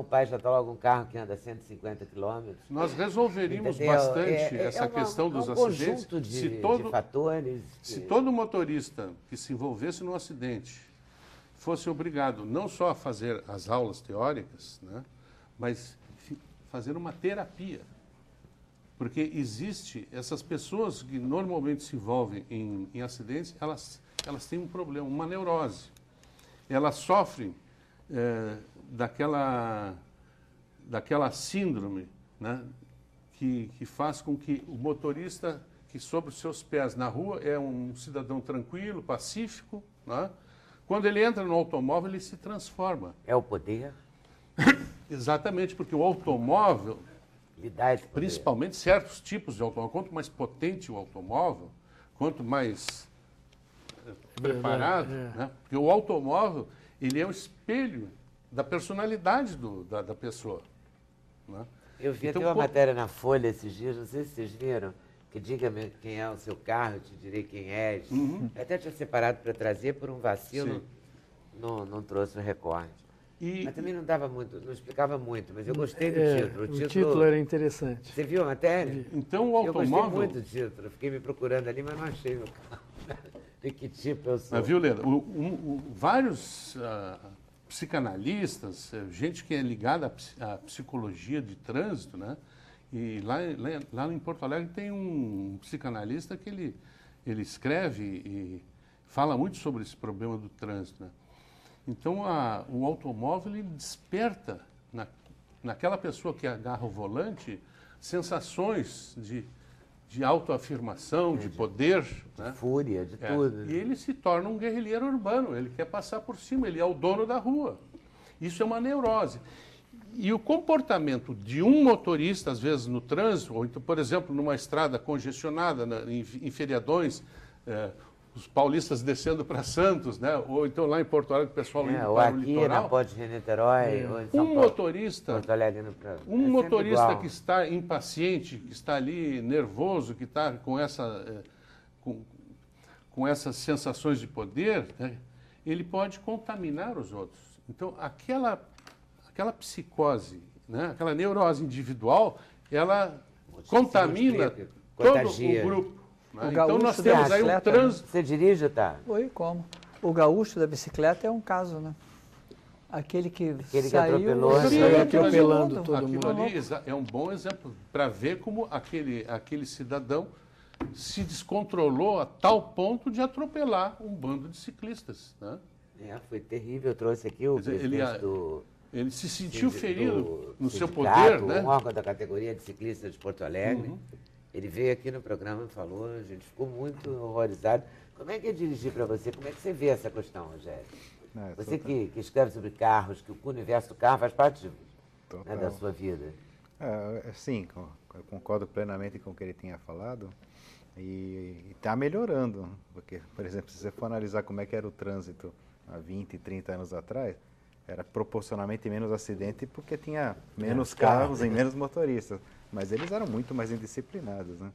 pai já está logo um carro que anda 150 quilômetros. nós resolveríamos Entendeu? bastante essa questão dos acidentes conjunto de, se todo, de fatores. se todo motorista que se envolvesse num acidente fosse obrigado não só a fazer as aulas teóricas, né, mas fazer uma terapia. Porque existe, essas pessoas que normalmente se envolvem em acidentes, elas têm um problema, uma neurose. Elas sofrem daquela síndrome, né, que faz com que o motorista que sobre os seus pés na rua é um cidadão tranquilo, pacífico, né? Quando ele entra no automóvel, ele se transforma. É o poder? Exatamente, porque o automóvel, Lhe dá esse poder. principalmente certos tipos de automóvel, quanto mais potente o automóvel, quanto mais preparado, né? Porque o automóvel, ele é o espelho da personalidade da pessoa, né? Eu vi Então, até uma co- matéria na Folha esses dias, não sei se vocês viram, que diga-me quem é o seu carro, eu te direi quem és. Eu até tinha separado para trazer, por um vacilo, Sim. não trouxe o recorte. E, Mas também não dava muito, não explicava muito, mas eu gostei do É, título. o título era interessante. Você viu a matéria? então o Eu gostei automóvel... muito do título, fiquei me procurando ali, mas não achei meu carro. De que tipo eu sou. Mas, viu, Leda, vários psicanalistas, gente que é ligada à psicologia de trânsito, né, E lá em Porto Alegre tem um psicanalista que ele escreve e fala muito sobre esse problema do trânsito, né? Então, o automóvel ele desperta naquela pessoa que agarra o volante sensações de autoafirmação, de poder, né? Fúria, de tudo. E ele se torna um guerrilheiro urbano, ele quer passar por cima, ele é o dono da rua. Isso é uma neurose. E o comportamento de um motorista, às vezes, no trânsito, ou então, por exemplo, numa estrada congestionada, em feriadões, os paulistas descendo para Santos, né? Ou então lá em Porto Alegre, o pessoal indo Ou para o aqui litoral. na Ponte de Niterói, ou em São Paulo, motorista, Porto Alegre indo pra... um sempre motorista igual. que está impaciente, que está ali nervoso, que está com com essas sensações de poder, né? Ele pode contaminar os outros. Então, aquela psicose, né? Aquela neurose individual, ela contamina todo Contagia. o grupo. Né? O Então, gaúcho nós da temos aí um bicicleta, trânsito. Você dirige, tá? Oi, como? O gaúcho da bicicleta é um caso, né? Aquele que que saiu, atropelou, saiu atropelando todo Aquilo mundo. ali é um bom exemplo para ver como aquele cidadão se descontrolou a tal ponto de atropelar um bando de ciclistas. Né? Foi terrível. Eu trouxe aqui o Quer dizer, presidente do... Ele se sentiu ferido no seu sindicato, poder, né? Um órgão da categoria de ciclistas de Porto Alegre. Ele veio aqui no programa e falou, a gente ficou muito horrorizado. Como é que é dirigir para você? Como é que você vê essa questão, Rogério? Você que escreve sobre carros, que o universo do carro faz parte né, da sua vida. Sim, eu concordo plenamente com o que ele tinha falado. E está melhorando, porque, por exemplo, se você for analisar como é que era o trânsito há 20, 30 anos atrás, era proporcionalmente menos acidente porque tinha menos carros e menos motoristas. Mas eles eram muito mais indisciplinados, né?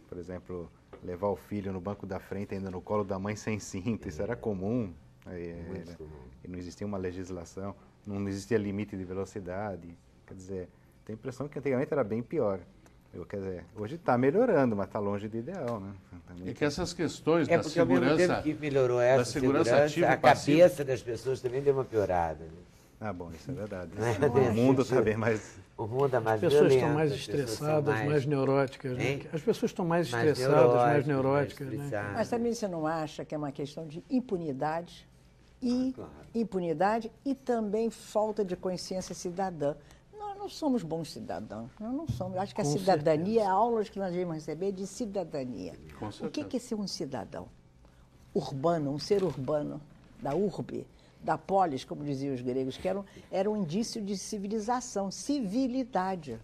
Por exemplo, levar o filho no banco da frente ainda no colo da mãe sem cinto, isso era comum. E não existia uma legislação, não existia limite de velocidade. Quer dizer, tem a impressão que antigamente era bem pior. Quer dizer, hoje está melhorando, mas está longe do ideal, né? E que essas questões da Porque ao mesmo segurança, tempo que melhorou essa segurança ativa e a passiva. cabeça das pessoas também deu uma piorada. Né? Ah, bom, isso é verdade. Não é O mundo desse está bem mais... O mundo é mais As pessoas violento, estão mais as pessoas são estressadas, mais neuróticas. Né? Hein? As pessoas estão mais mais estressadas, mais neuróticas. mais Né? estressadas. Mas também você não acha que é uma questão de impunidade Claro. impunidade e também falta de consciência cidadã. Nós não somos bons cidadãos, nós não somos. Eu acho que a Com cidadania é aulas que nós devemos receber de cidadania. Com O que certeza. é ser um cidadão? Urbano, um ser urbano, da urbe, da polis, como diziam os gregos, que era um indício de civilização, civilidade.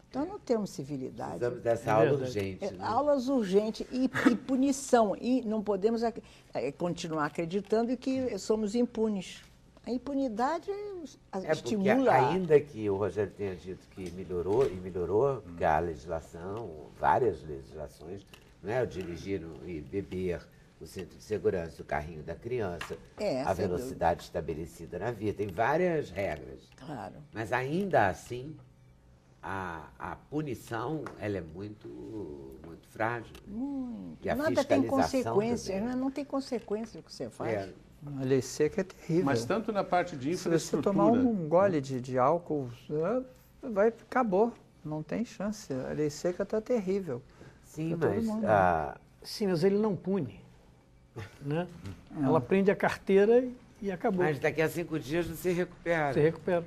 Então não temos civilidade. Precisamos dessa É aula verdade. urgente. Né? Aulas urgentes e punição. E não podemos continuar acreditando que somos impunes. A impunidade Porque estimula. ainda que o Rogério tenha dito que melhorou, porque a legislação, várias legislações, né? O dirigir e beber, o centro de segurança, o carrinho da criança, a sem velocidade estabelecida na via, tem várias regras. Claro. Mas ainda assim, a punição ela é muito, muito frágil. Muito. E a Nada tem fiscalização consequência, também. não tem consequência o que você faz. É, A lei seca é terrível. Mas tanto na parte de Se você infraestrutura... tomar um gole de álcool, acabou. Não tem chance. A lei seca está terrível. sim, Pra todo mas mundo. Sim, mas ele não pune. Né? Ela prende a carteira e acabou. mas daqui a 5 dias não se recupera. Você recupera.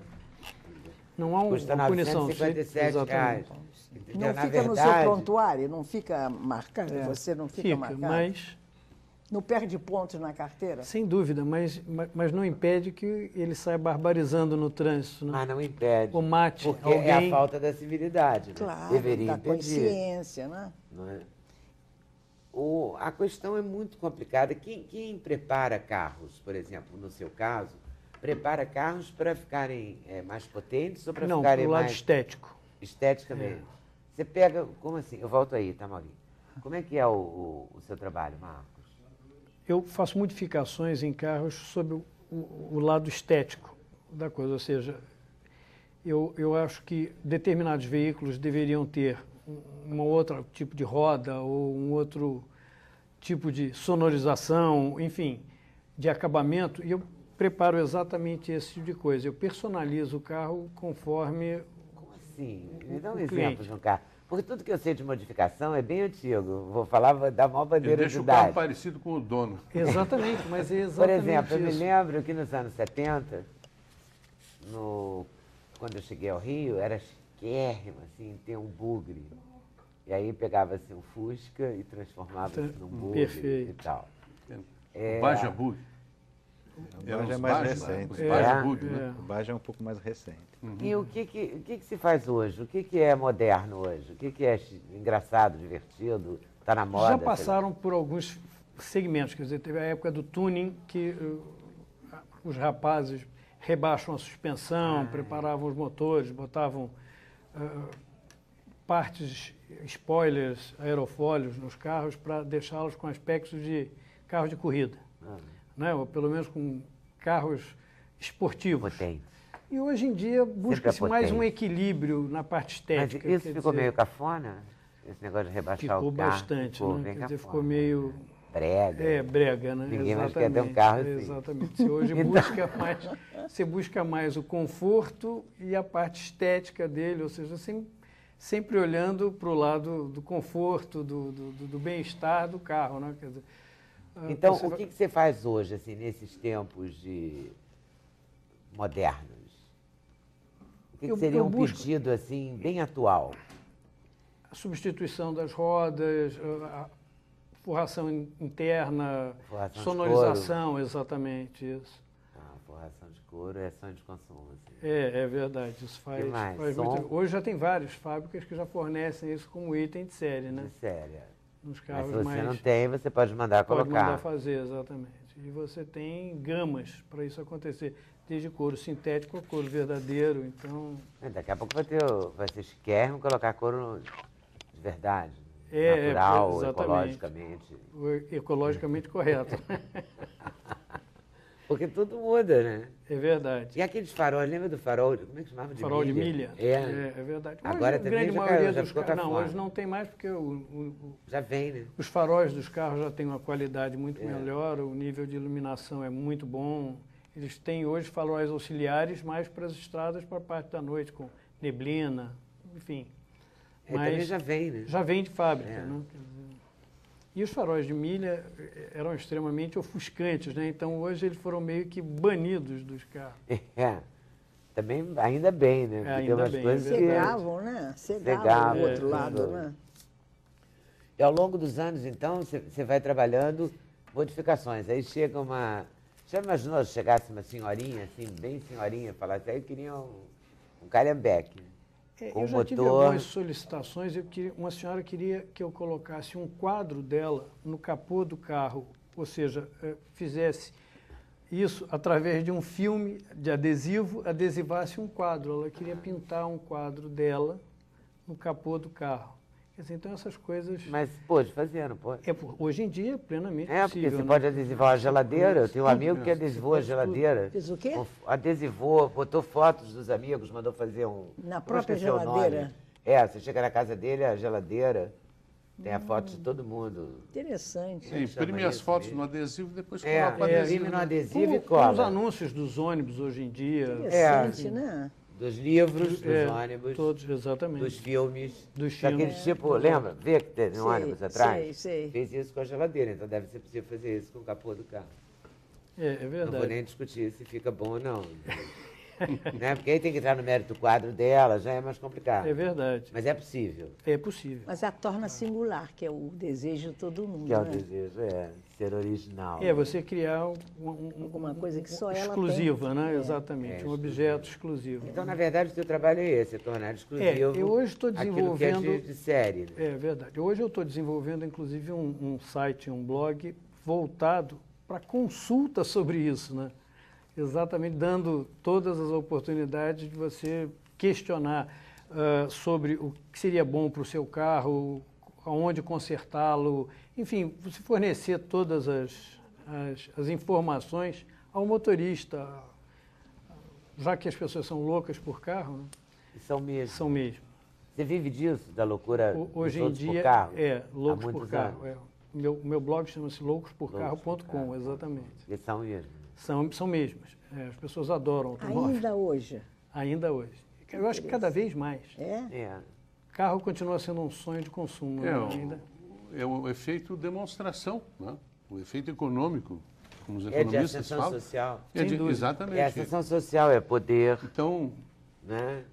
Não há Custa uma punição. R$957. Exatamente. Entendeu? Não Na fica no seu verdade, prontuário, não fica marcado, você não fica, Fica, marcado. mas Não perde pontos na carteira? sem dúvida, mas não impede que ele saia barbarizando no trânsito. Né? mas não impede. Ou mate Porque alguém. é a falta da civilidade. Né? Claro, Deveria da impedir. consciência, né? Não é? A questão é muito complicada. Quem prepara carros, por exemplo, no seu caso, prepara carros para ficarem mais potentes ou para Não, ficarem pro lado mais estético. esteticamente? Você pega, como assim? Eu volto aí, tá, Maurinho? Como é que é o seu trabalho, Marcos? Eu faço modificações em carros sobre o lado estético da coisa, ou seja, eu acho que determinados veículos deveriam ter um outro tipo de roda ou um outro tipo de sonorização, enfim, de acabamento, e eu preparo exatamente esse tipo de coisa. Eu personalizo o carro conforme assim? Me dá um o exemplo cliente. de um carro. Porque tudo que eu sei de modificação é bem antigo. Vou falar da maior Ele bandeira de deixa o carro idade. parecido com o dono. Exatamente, mas é Por exatamente exemplo, eu me isso. lembro que nos anos 70, quando eu cheguei ao Rio, era chiquérrimo, assim, ter um bugre. E aí pegava-se um Fusca e transformava-se num bugre Perfeito. e tal. O Baja Bug. O Baja é mais recente. Os Baja É. Bug, né? O Baja é um pouco mais recente. E o que se faz hoje? O que é moderno hoje? O que é engraçado, divertido, está na moda? Já sei lá? passaram por alguns segmentos, quer dizer, teve a época do tuning, que os rapazes rebaixam a suspensão, preparavam os motores, botavam partes, spoilers, aerofólios nos carros para deixá-los com aspectos de carro de corrida, né? Ou pelo menos com carros esportivos. Potente. E hoje em dia busca-se mais um potente. equilíbrio na parte Mas estética. isso quer ficou dizer, meio cafona? Esse negócio de rebaixar ficou o carro? bastante, ficou né? bem Quer dizer, cafona. ficou meio Brega. brega, né? Ninguém mais quer ter um carro assim. Exatamente. Você hoje você busca mais o conforto e a parte estética dele, ou seja, sempre olhando para o lado do conforto, do bem-estar do carro, né? Quer dizer, Então, você o que você faz hoje, assim, nesses tempos modernos? O que Eu seria um busco- pedido, assim, bem atual? a substituição das rodas, a forração interna, Forração de sonorização, exatamente isso. Ah, forração de couro é sonho de consumo, assim. É verdade, isso faz, mais? faz Som? muito. Hoje já tem várias fábricas que já fornecem isso como item de série, né? Sério. Nos Mas carros se você mais. não tem, você pode mandar Pode colocar. mandar fazer, exatamente. E você tem gamas para isso acontecer, desde couro sintético a couro verdadeiro, então... Daqui a pouco vai ser chiquérrimo colocar couro de verdade. É, natural, exatamente. ecologicamente. Ecologicamente correto. Porque tudo muda, né? É verdade. E aqueles faróis, lembra do farol? Como é que chamava? Farol de milha? É. É verdade. Agora a também grande já maioria caiu, já dos ficou carros. Não, cafona. hoje não tem mais porque Já vem, né? os faróis dos carros já têm uma qualidade muito melhor, o nível de iluminação é muito bom. Eles têm hoje faróis auxiliares mais para as estradas para a parte da noite, com neblina, enfim. Também já vem, né? Já vem de fábrica, É. né? Quer dizer, e os faróis de milha eram extremamente ofuscantes, né? Então hoje eles foram meio que banidos dos carros. É. Também, ainda bem, né? Porque tem Ainda umas bem, coisas é que... Cegavam, né? Cegavam Cegavam, o outro é, lado, é. né? E ao longo dos anos, então, você vai trabalhando modificações. Aí chega uma... Já imaginou se chegasse uma senhorinha, assim, bem senhorinha, falasse, aí eu queria um Calhambeque. Com Eu já tive motor. algumas solicitações, uma senhora queria que eu colocasse um quadro dela no capô do carro, ou seja, fizesse isso através de um filme de adesivo, adesivasse um quadro. Ela queria pintar um quadro dela no capô do carro. Quer dizer, então essas coisas... Mas pode fazer, não pode? Hoje em dia é plenamente É, porque possível. você né? pode adesivar a geladeira. Eu tenho um amigo que adesivou a geladeira. Fez o quê? Adesivou, botou fotos dos amigos, mandou fazer um... Na eu própria esqueci o nome. geladeira? Você chega na casa dele, a geladeira, tem a foto de todo mundo. Interessante. Você imprime chama as isso fotos mesmo? no adesivo e depois É, coloca o adesivo. imprime no né? adesivo e Com os cola. anúncios dos ônibus hoje em dia. Interessante, né? Dos livros, dos É, ônibus, todos, exatamente. dos filmes. Dos Daquele filmes. tipo, lembra? Vê que tem no Sei, ônibus atrás? sei. Fez isso com a geladeira, então deve ser possível fazer isso com o capô do carro. É Não vou verdade. nem discutir se fica bom ou não. Né? Porque aí tem que entrar no mérito do quadro dela, já é mais complicado. É verdade. Mas é possível. É possível. Mas a torna singular, que é o desejo de todo mundo, Que é o né? desejo, ser original. É você criar Alguma coisa que só ela exclusiva, né? É. Exatamente, um objeto exclusivo. Então, na verdade, o seu trabalho é esse, é tornar exclusivo eu hoje estou aquilo que é desenvolvendo- de série. Né? É verdade. Hoje eu estou desenvolvendo, inclusive, um site, um blog voltado para consulta sobre isso, né? Exatamente, dando todas as oportunidades de você questionar sobre o que seria bom para o seu carro, aonde consertá-lo, enfim, você fornecer todas as informações ao motorista, já que as pessoas são loucas por carro, né? E são mesmo. São mesmo. Você vive disso, da loucura Hoje dos em outros dia, por carro? loucos Há por muitos carro. anos. O meu blog chama-se loucosporcarro.com, Loucosporcarro. exatamente. E são mesmo. São mesmas. As pessoas adoram automóvel. Ainda hoje. Ainda hoje. Eu acho que cada vez mais. É. Carro continua sendo um sonho de consumo, né, ainda. É o efeito demonstração, né? O efeito econômico, como os É de economistas ascensão falam. social. Exatamente. É ascensão social, é poder, Então, né?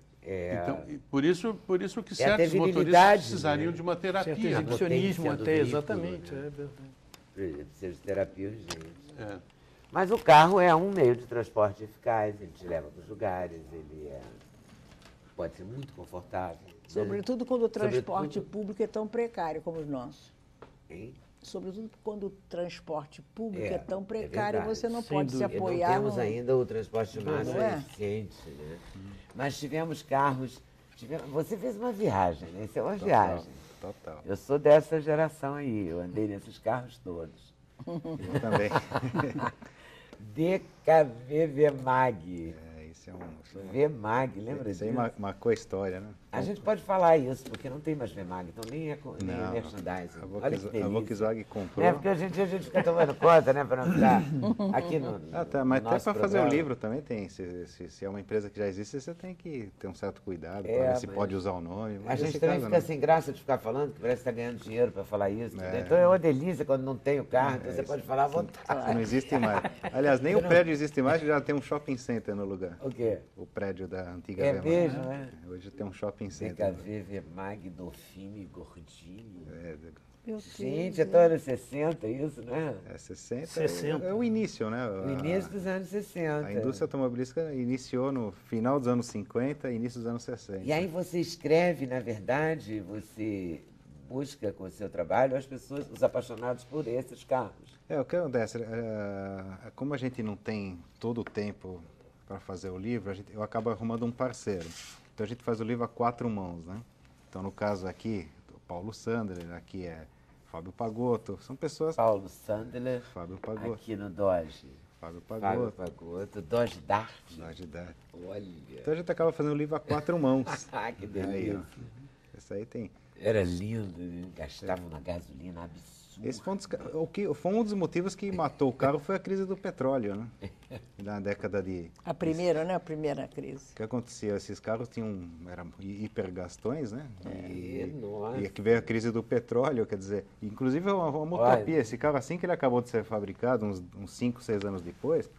e por isso que É a certos motoristas virilidade, precisariam né? de uma Certo terapia. né? exibicionismo potência do até, veículo, exatamente. né? É verdade. Precisa de terapia urgente. É. Mas o carro é um meio de transporte eficaz, ele te leva para os lugares, pode ser muito confortável. né? Sobretudo quando o transporte Sobretudo- público é tão precário como o nosso. Hein? Sobretudo quando o transporte público é, tão é precário, verdade. você não Sem pode se dúvida. E não apoiar temos no... ainda o transporte de massa Não é? eficiente, né? Mas tivemos carros. Você fez uma viagem, né? Isso é uma viagem. Total. Eu sou dessa geração aí, eu andei nesses carros todos. Eu também. DKV VMAG. Isso é um... VMAG, lembra Isso aí disso? marcou a história, né? A gente pode falar isso, porque não tem mais VMAG, então nem é Não, merchandising. A Olha que delícia. Volkswagen comprou. É, porque hoje em dia a gente fica tomando conta, né, para não ficar aqui no Tá, mas no até nosso para fazer o programa. livro também tem. Se é uma empresa que já existe, você tem que ter um certo cuidado É, para ver se mas pode usar o nome. A Mas gente nesse também caso, fica não. sem graça de ficar falando, que parece que está ganhando dinheiro para falar isso. É. Entendeu? Então é uma delícia quando não tem o carro, então você pode falar à Isso vontade. não existe mais. Aliás, nem o prédio existe mais, já tem um shopping center no lugar. O quê? O prédio da antiga É Weimar. mesmo, né? Hoje tem um shopping center. DKV, VMAG, Dolfini, Gordini. É, Meu Deus, Gente, é tão anos 60 isso, né? 60. 60. É o início, né? No início dos anos 60. A indústria automobilística iniciou no final dos anos 50 e início dos anos 60. E aí você escreve, na verdade, você busca com o seu trabalho as pessoas, os apaixonados por esses carros. O que acontece? Como a gente não tem todo o tempo para fazer o livro, eu acabo arrumando um parceiro. Então a gente faz o livro a 4 mãos, né? Então no caso aqui, o Paulo Sandler, aqui é Fábio Pagotto, são pessoas... Paulo Sandler, Fábio Pagotto. aqui no Dodge. Fábio Fábio Pagotto. Pagotto, Dodge Dart. Dodge Dart. Olha. Então a gente acaba fazendo o livro a 4 mãos. Ah, que Aí, delícia. ó. Isso aí tem... Era lindo, né? Gastavam na gasolina absurda. Esse foi um dos motivos que matou o carro foi a crise do petróleo, né? Na década de... A primeira, né? A primeira crise. O que acontecia? Esses carros eram hipergastões, né? Nossa. E aqui veio a crise do petróleo, quer dizer, inclusive é uma utopia. Esse carro, assim que ele acabou de ser fabricado, uns 5, 6 anos depois,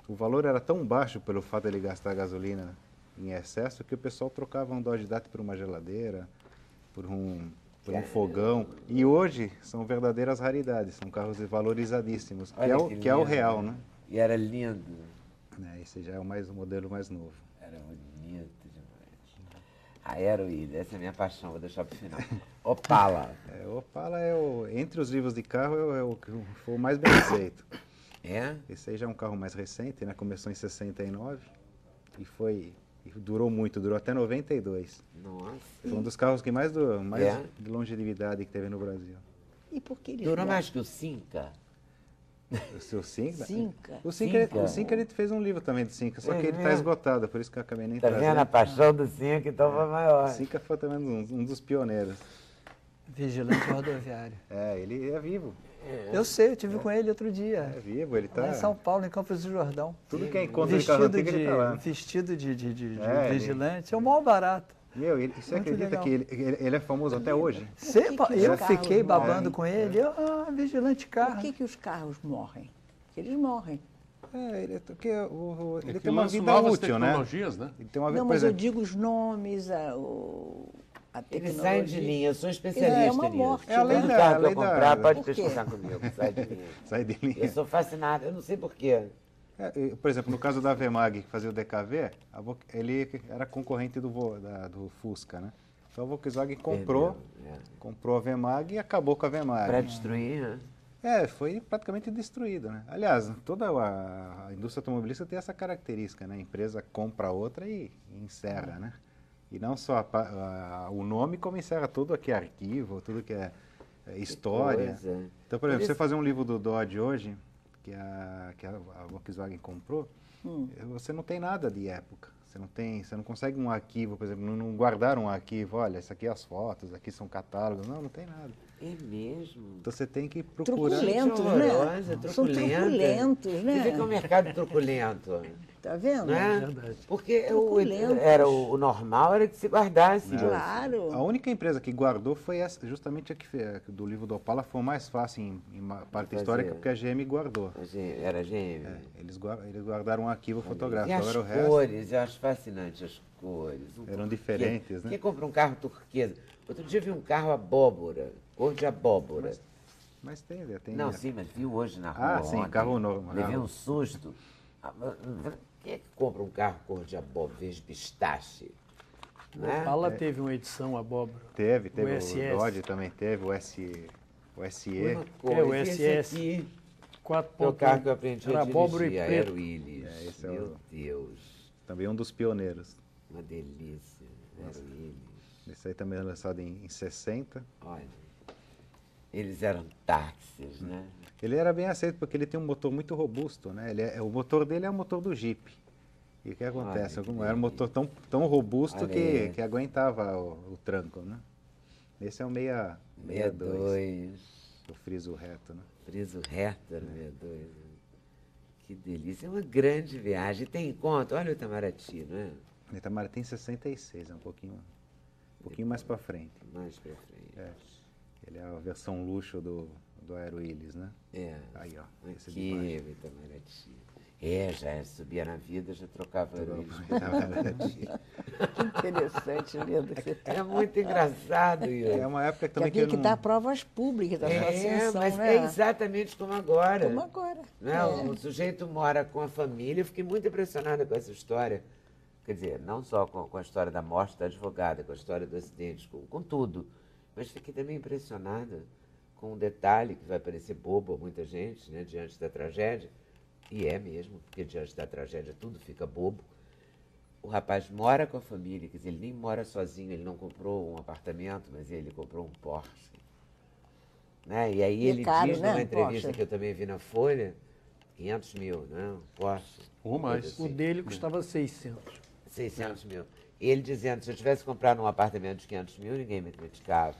o valor era tão baixo pelo fato de ele gastar gasolina em excesso que o pessoal trocava um Dodge Dart por uma geladeira, por um fogão. E hoje são verdadeiras raridades, são carros valorizadíssimos, que é o lindo. real, né? E era lindo. Esse já é o modelo mais novo. Era bonito demais. Aeroída, essa é a minha paixão, vou deixar para o final. Opala. O Opala entre os livros de carro, foi o mais bem aceito. É? Esse aí já é um carro mais recente, né? Começou em 69 e durou muito, durou até 92. Nossa. Foi um dos carros que mais É? de longevidade que teve no Brasil. E por que eles Durou gostam? mais que o Cinca? O seu Cinca? Cinca. O Cinca, Cinca. o Cinca, ele fez um livro também de Cinca, só É que ele está mesmo? esgotado, por isso que eu acabei nem Tá vendo a trazendo. paixão do Cinca, então foi maior. Cinca foi também um dos pioneiros. Vigilante rodoviário. Ele é vivo. Eu sei, eu tive com ele outro É dia. vivo, ele Lá em São tá... Paulo, em Campos do Jordão. Tudo que é encontro de carro antigo, ele tá lá. Vestido de É, vigilante. É o maior barato. Você Muito acredita legal. que ele é famoso até hoje? Eu os fiquei carros babando morrem? com ele. Vigilante Por carro. que os carros morrem? Eles morrem. Ele É que tem uma lançam vida novas útil, né? tecnologias, né? Ele tem uma vida, Não, por mas eu exemplo, digo os nomes, a Ele tecnologia. sai de linha, eu sou especialista É uma nisso. morte, É a lei Todo da- carro a que eu lei da- comprar, pode Por quê? pesquisar comigo, sai de linha. sai de linha. Eu sou fascinado, eu não sei porquê. Por exemplo, no caso da VMAG, que fazia o DKV, ele era concorrente do Fusca, né? Então a Volkswagen comprou a VMAG e acabou com a VMAG. Para destruir, né? Foi praticamente destruído, né? Aliás, toda a indústria automobilística tem essa característica, né? A empresa compra outra e encerra, né? E não só o nome, como encerra tudo que é arquivo, tudo que é história. coisa. Então, por exemplo, você fazer um livro do Dodge hoje, que a Volkswagen comprou, você não tem nada de época. Você não consegue um arquivo, por exemplo, não guardar um arquivo, olha, isso aqui é as fotos, aqui são catálogos, não tem nada. É mesmo? Então você tem que procurar. Truculentos, Horrorosa, né? São truculenta. truculentos, né? Você vê que é um mercado truculento. Tá vendo? Não é? Verdade. Porque Truculentos. o normal era que se guardasse. Claro. A única empresa que guardou foi essa, justamente a que fez, do livro do Opala, foi mais fácil em parte Fazer. histórica, porque a GM guardou. Era GM. Eles guardaram um arquivo E fotográfico. as Agora o resto cores, eu acho fascinante as cores. eram diferentes, né? Quem compra um carro turquesa? Outro dia eu vi um carro abóbora, cor de abóbora. Mas tem. Não, sim, mas viu hoje na rua. Ah, sim, ontem. carro normal. Levei um susto. Quem é que compra um carro cor de abóbora, verde pistache? O Né? Opala teve uma edição abóbora. Teve, O SS. o Dodge também teve, o SE. Uma coisa. o Esse SS. aqui 4 é o carro que eu aprendi Era a abóbora e dirigir, a preto. Aero Willis. Esse é Meu o- Deus, Também um dos pioneiros. uma delícia. Aero Willis. Esse aí também é lançado em 60. Olha, eles eram táxis, né? Ele era bem aceito porque ele tem um motor muito robusto, né? O motor dele é o motor do Jeep. E o que acontece? Olha que Era um motor tão robusto Olha aí. que aguentava o tranco, né? Esse é o 62. 62. O friso reto, né? Friso reto era 62. Né? Que delícia. É uma grande viagem. Tem conta. Olha o Itamaraty, não é? O Itamaraty tem 66, é um pouquinho mais para frente. Mais pra frente. É. Ele é a versão luxo do Aero Willis, né? É. Aí, ó. Esse Aqui, de baixo. o Itamaraty. Já subia na vida, já trocava Aero Willis. Itamaraty. Que interessante, Lindo. que você tá- Era muito engraçado isso. É uma época Que também havia que não- dar provas públicas da sua ascensão, Mas né? é exatamente como agora. Como agora. Né? É. O sujeito mora com a família. Eu fiquei muito impressionada com essa história. Quer dizer, não só com a história da morte da advogada, com a história do acidente, com tudo. Mas fiquei também impressionada com um detalhe que vai parecer bobo a muita gente, né, diante da tragédia. E é mesmo, porque diante da tragédia tudo fica bobo. O rapaz mora com a família, quer dizer, ele nem mora sozinho, ele não comprou um apartamento, mas ele comprou um Porsche. Né? E aí E é ele caro, diz né, numa entrevista Porsche? que eu também vi na Folha, 500 mil, né? Um Porsche. Ou mais. Coisa O assim. dele custava 600. 600 mil. E ele dizendo, se eu tivesse comprado um apartamento de 500 mil, ninguém me criticava.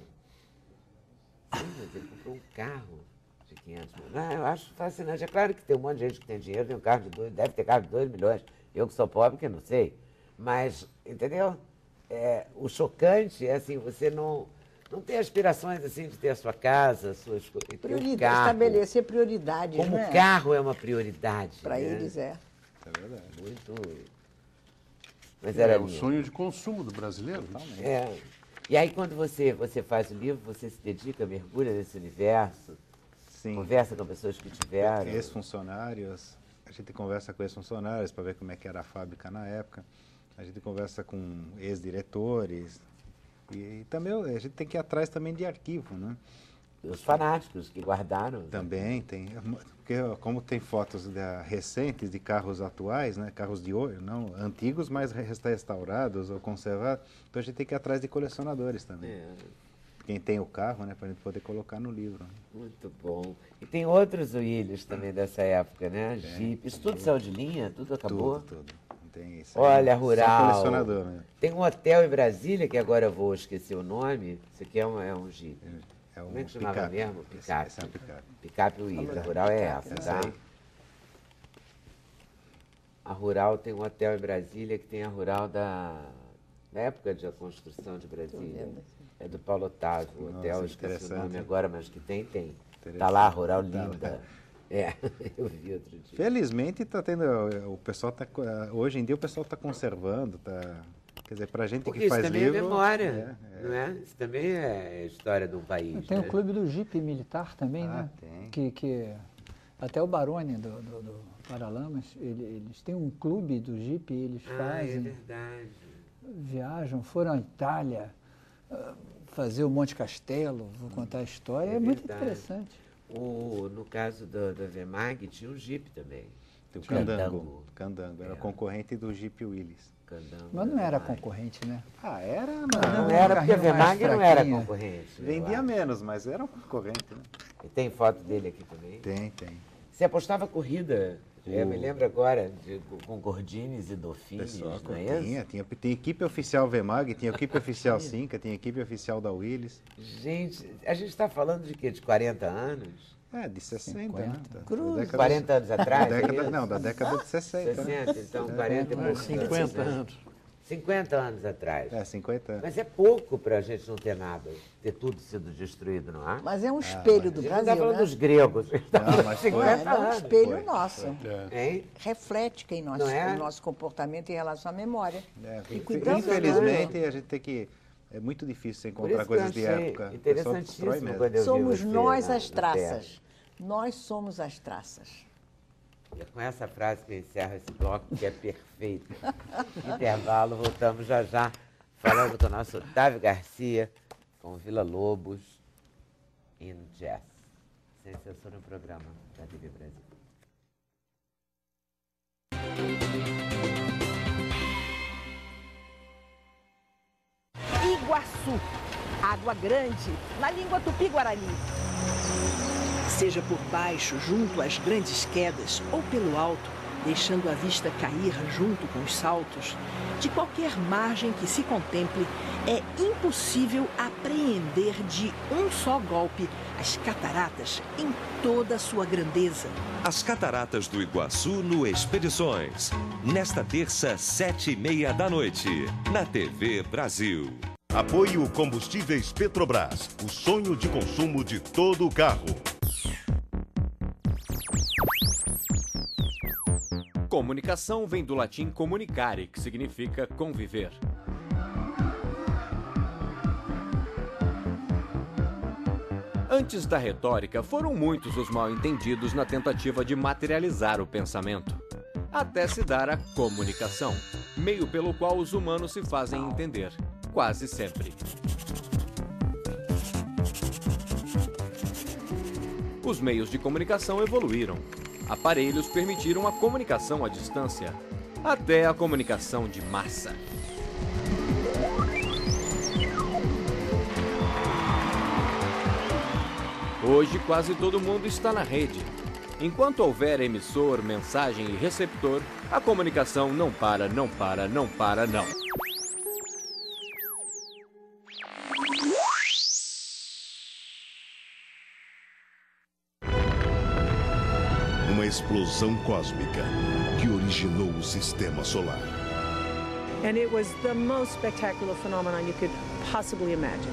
Sim, mas ele comprou um carro de 500 mil. Não, eu acho fascinante. É claro que tem um monte de gente que tem dinheiro, tem um carro de 2, deve ter carro de 2 milhões. Eu que sou pobre, que não sei. Mas, entendeu? O chocante é assim, você não tem aspirações assim de ter a sua casa, suas coisas. Estabelecer prioridades, Como né? o carro é uma prioridade. Para né? eles é. É verdade. Muito. Mas era É o lindo. sonho de consumo do brasileiro. É. E aí, quando você faz o livro, você se dedica, mergulha nesse universo, Sim. conversa com pessoas que tiveram. Ex-funcionários, a gente conversa com ex-funcionários para ver como é que era a fábrica na época. A gente conversa com ex-diretores. E também a gente tem que ir atrás também de arquivo, né? Os fanáticos que guardaram. Também tem, porque como tem fotos recentes de carros atuais, né, carros de hoje, não antigos, mas restaurados ou conservados, então a gente tem que ir atrás de colecionadores também. É, Quem tem o carro, né, para a gente poder colocar no livro. muito bom. E tem outros Willys também dessa época, né? Jeep. Isso tudo saiu de linha? Tudo acabou? Tudo. Não tem isso aí, Olha, só Rural. colecionador, né? Tem um hotel em Brasília, que agora eu vou esquecer o nome. Isso aqui é um Jeep. É Como é que chamava mesmo? Picape. Esse é um picape. Picape Willy. A Rural é essa, Essa tá? aí. A Rural tem um hotel em Brasília que tem a Rural da época de construção de Brasília. É do Paulo Otávio, o Nossa, hotel, eu esqueci o interessante, nome hein? agora, mas que tem. Tá Interessante. lá a Rural Tá lá. linda. É, eu vi outro dia. Felizmente está tendo, o pessoal hoje em dia o pessoal está conservando, quer dizer, para a gente Porque que isso faz também livro... é memória, não é? Isso também é história de um país. Tem né? o clube do Jeep militar também, Ah, né? tem. Que até o Baroni do Paralamas, eles têm um clube do Jeep, eles Ah, é fazem, verdade. viajam, foram à Itália, fazer o Monte Castelo, vou contar a história, É é muito verdade. interessante. No caso da Vemag, tinha um Jeep também. O Candango. Candango, era É. concorrente do Jeep Willis. Candango Mas não da era Vemag. concorrente, né? Ah, era, Não um era, porque a carrinho mais Vemag não era fraquinho. concorrente. né, eu Vendia acho. menos, mas era um concorrente, né? E tem foto dele aqui também. Tem. Você apostava corrida, eu me lembro agora, com Gordines e O Dolphins, pessoal não é isso? tinha equipe oficial Vemag, tinha equipe oficial Cinca, tinha equipe oficial da Willis. Gente, a gente está falando de quê? De 40 anos? De 60, né? Cruz. 40 anos atrás? Da década de 60. 60, então 40 e poucos 50 anos. 50 anos atrás. 50 anos. Mas é pouco para a gente não ter nada, ter tudo sido destruído, não é? Mas é um espelho do A gente não Brasil, está falando né? dos gregos. mas 50 É um anos. espelho nosso. Hein? Reflete quem nós, Não é? o nosso comportamento em relação à memória. E cuidamos, né? Infelizmente, a gente tem que... É muito difícil você Por encontrar isso que eu coisas de achei época. interessantíssimo quando eu vi Somos você nós na- as no traças. teatro. Nós somos as traças. E é com essa frase que eu encerro esse bloco, que é perfeito. Intervalo, voltamos já já, falando com o nosso Otávio Garcia, com Vila Lobos in Jazz. Sem censura no programa da TV Brasil. Iguaçu, água grande, na língua tupi-guarani. Seja por baixo, junto às grandes quedas, ou pelo alto, deixando a vista cair junto com os saltos, de qualquer margem que se contemple, é impossível apreender de um só golpe as cataratas em toda a sua grandeza. As Cataratas do Iguaçu no Expedições. Nesta terça, 7h30 da noite, na TV Brasil. Apoio Combustíveis Petrobras, o sonho de consumo de todo o carro. Comunicação vem do latim comunicare, que significa conviver. Antes da retórica, foram muitos os mal-entendidos na tentativa de materializar o pensamento, até se dar a comunicação, meio pelo qual os humanos se fazem entender, quase sempre. Os meios de comunicação evoluíram. Aparelhos permitiram a comunicação à distância, até a comunicação de massa. Hoje quase todo mundo está na rede. Enquanto houver emissor, mensagem e receptor, a comunicação não para, não para, não para, não. Uma explosão cósmica que originou o sistema solar. And it was the most spectacular phenomenon you could possibly imagine.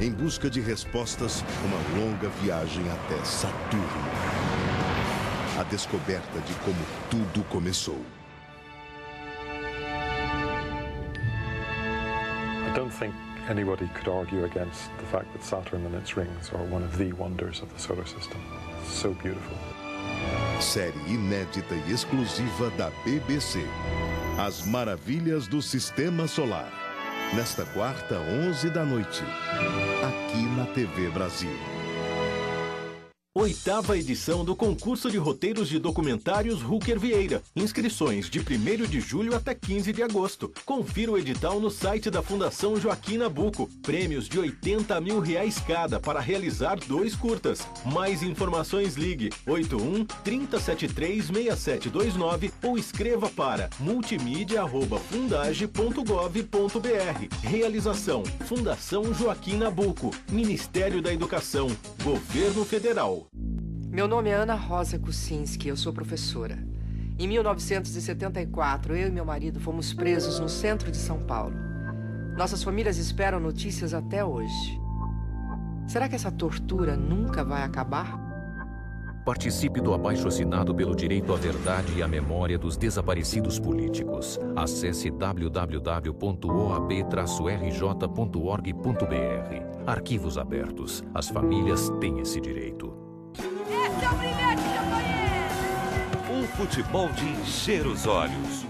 Em busca de respostas, uma longa viagem até Saturno. A descoberta de como tudo começou. I don't think anybody could argue against the fact that Saturn and its rings are one of the wonders of the solar system. It's so beautiful. Série inédita e exclusiva da BBC. As Maravilhas do Sistema Solar. Nesta quarta, 11 da noite. Aqui na TV Brasil. 8ª edição do concurso de roteiros de documentários Hooker Vieira. Inscrições de 1º de julho até 15 de agosto. Confira o edital no site da Fundação Joaquim Nabuco. Prêmios de R$80 mil cada para realizar 2 curtas. Mais informações ligue 81-3073-6729 ou escreva para multimídia@fundage.gov.br. Realização Fundação Joaquim Nabuco. Ministério da Educação. Governo Federal. Meu nome é Ana Rosa Kucinski, eu sou professora. Em 1974, eu e meu marido fomos presos no centro de São Paulo. Nossas famílias esperam notícias até hoje. Será que essa tortura nunca vai acabar? Participe do abaixo-assinado pelo direito à verdade e à memória dos desaparecidos políticos. Acesse www.oab-rj.org.br. Arquivos abertos. As famílias têm esse direito. Esse é o brilhante que eu conheço! Um futebol de encher os olhos.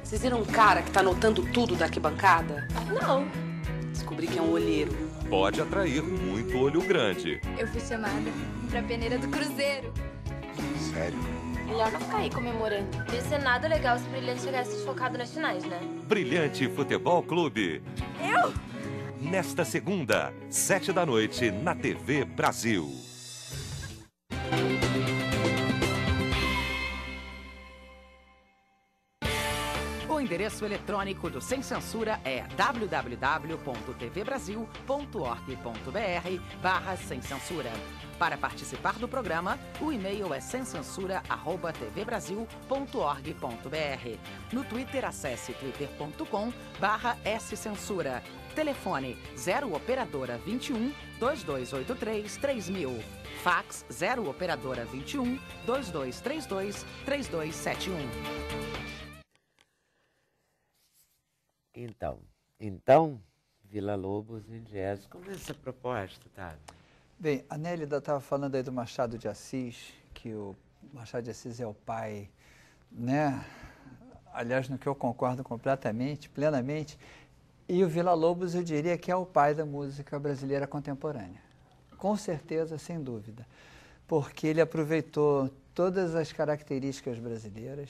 Vocês viram um cara que tá anotando tudo da arquibancada? Não. Descobri que é um olheiro. Pode atrair muito olho grande. Eu fui chamada pra peneira do Cruzeiro. Sério? Melhor não ficar aí comemorando. Não ia ser nada legal se o Brilhante tivesse desfocado nas finais, né? Brilhante Futebol Clube. Eu? Nesta segunda, 7 da noite, na TV Brasil. O endereço endereço eletrônico do Sem Censura é www.tvbrasil.org.br/sem censura. Para participar do programa, o e-mail é semcensura@tvbrasil.org.br. No Twitter, acesse twitter.com/scensura. Telefone 0 operadora 21 2283 3000. Fax 0 operadora 21 2232 3271. Então, Vila Lobos em jazz. Como é essa proposta, tá? Bem, a Nélida estava falando aí do Machado de Assis, que o Machado de Assis é o pai, né? Aliás, no que eu concordo completamente, plenamente. E o Vila Lobos, eu diria que é o pai da música brasileira contemporânea. Com certeza, sem dúvida. Porque ele aproveitou todas as características brasileiras.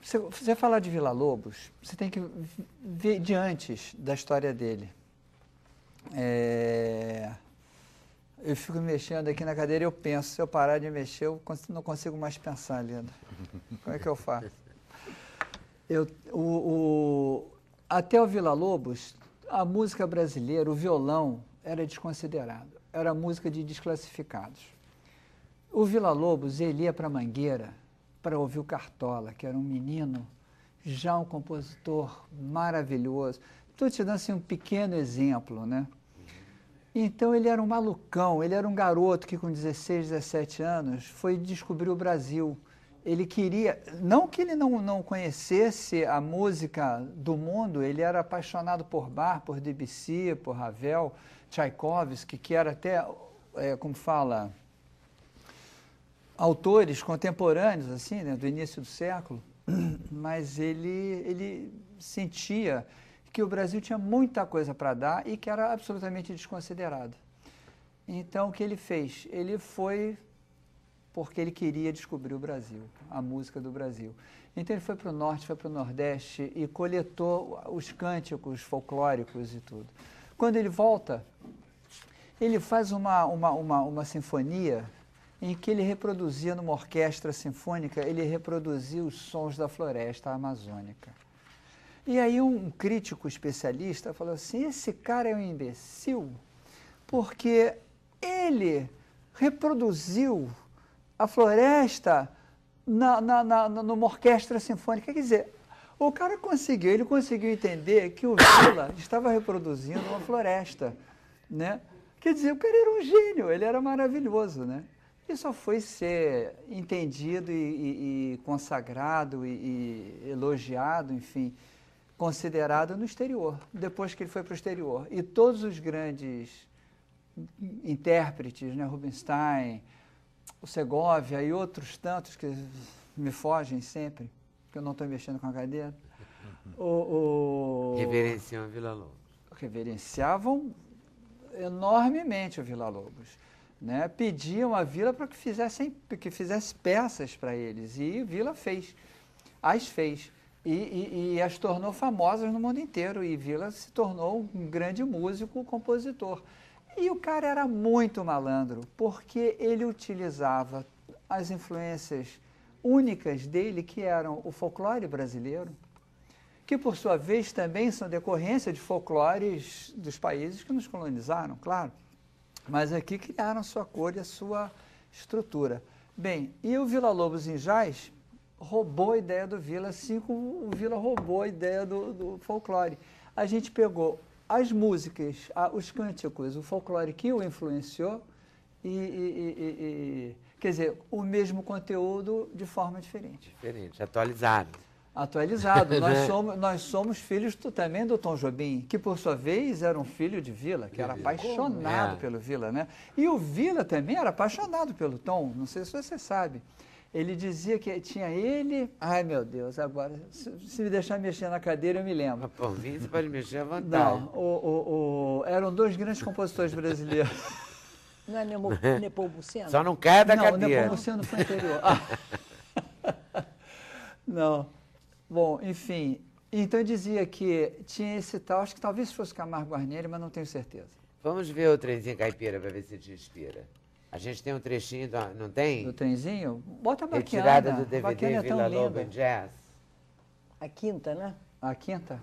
Você falar de Vila Lobos, você tem que ver de antes da história dele. Eu fico mexendo aqui na cadeira e eu penso, se eu parar de mexer, eu não consigo mais pensar, Linda. Como é que eu faço? Até o Vila Lobos, a música brasileira, o violão, era desconsiderado. Era música de desclassificados. O Vila Lobos, ele ia para Mangueira para ouvir o Cartola, que era um menino, já um compositor maravilhoso. Estou te dando assim, um pequeno exemplo, né? Então, ele era um malucão, ele era um garoto que com 16, 17 anos foi descobrir o Brasil. Ele queria, não que ele não conhecesse a música do mundo, ele era apaixonado por Bach, por Debussy, por Ravel, Tchaikovsky, que era até, como fala, autores contemporâneos, assim, né, do início do século, mas ele sentia que o Brasil tinha muita coisa para dar e que era absolutamente desconsiderado. Então, o que ele fez? Ele foi porque ele queria descobrir o Brasil, a música do Brasil. Então, ele foi para o norte, foi para o nordeste e coletou os cânticos folclóricos e tudo. Quando ele volta, ele faz uma sinfonia em que ele reproduzia, numa orquestra sinfônica, ele reproduzia os sons da floresta amazônica. E aí um crítico especialista falou assim, esse cara é um imbecil, porque ele reproduziu a floresta numa orquestra sinfônica. Quer dizer, o cara ele conseguiu entender que o Vila estava reproduzindo uma floresta, né? Quer dizer, o cara era um gênio, ele era maravilhoso, né? E só foi ser entendido e consagrado e elogiado, enfim, considerado no exterior, depois que ele foi para o exterior. E todos os grandes intérpretes, né, Rubinstein, o Segovia e outros tantos que me fogem sempre, porque eu não estou mexendo com a cadeira, reverenciam o Vila Lobos. Reverenciavam enormemente o Vila Lobos. Né? Pediam a Vila para que fizesse peças para eles, e Vila as fez. E as tornou famosas no mundo inteiro, e Vila se tornou um grande músico, compositor. E o cara era muito malandro, porque ele utilizava as influências únicas dele, que eram o folclore brasileiro, que por sua vez também são decorrência de folclores dos países que nos colonizaram, claro, mas aqui criaram sua cor e a sua estrutura. Bem, e o Vila Lobos em jazz roubou a ideia do Vila, assim como o Vila roubou a ideia do folclore. A gente pegou as músicas, os cânticos, o folclore que o influenciou quer dizer, o mesmo conteúdo de forma diferente. Diferente, atualizado. Atualizado. Nós somos filhos também do Tom Jobim, que por sua vez era um filho de Vila, que era apaixonado pelo Vila, né? E o Vila também era apaixonado pelo Tom, não sei se você sabe. Ele dizia que tinha ele... Ai, meu Deus, agora, se me deixar mexer na cadeira, eu me lembro. Por mim, você pode mexer à vontade. Não, eram dois grandes compositores brasileiros. Não é Nepomuceno? Só não cai da cadeira. Não, Nepomuceno foi anterior. Não. Bom, enfim, então eu dizia que tinha esse tal, acho que talvez fosse Camargo Guarnieri, mas não tenho certeza. Vamos ver o trenzinho caipira para ver se te inspira. A gente tem um trechinho, não tem? Do trenzinho? Bota a Baquiana. Retirada do DVD Baquiana Vila Lobos em Jazz. A quinta, né? A quinta?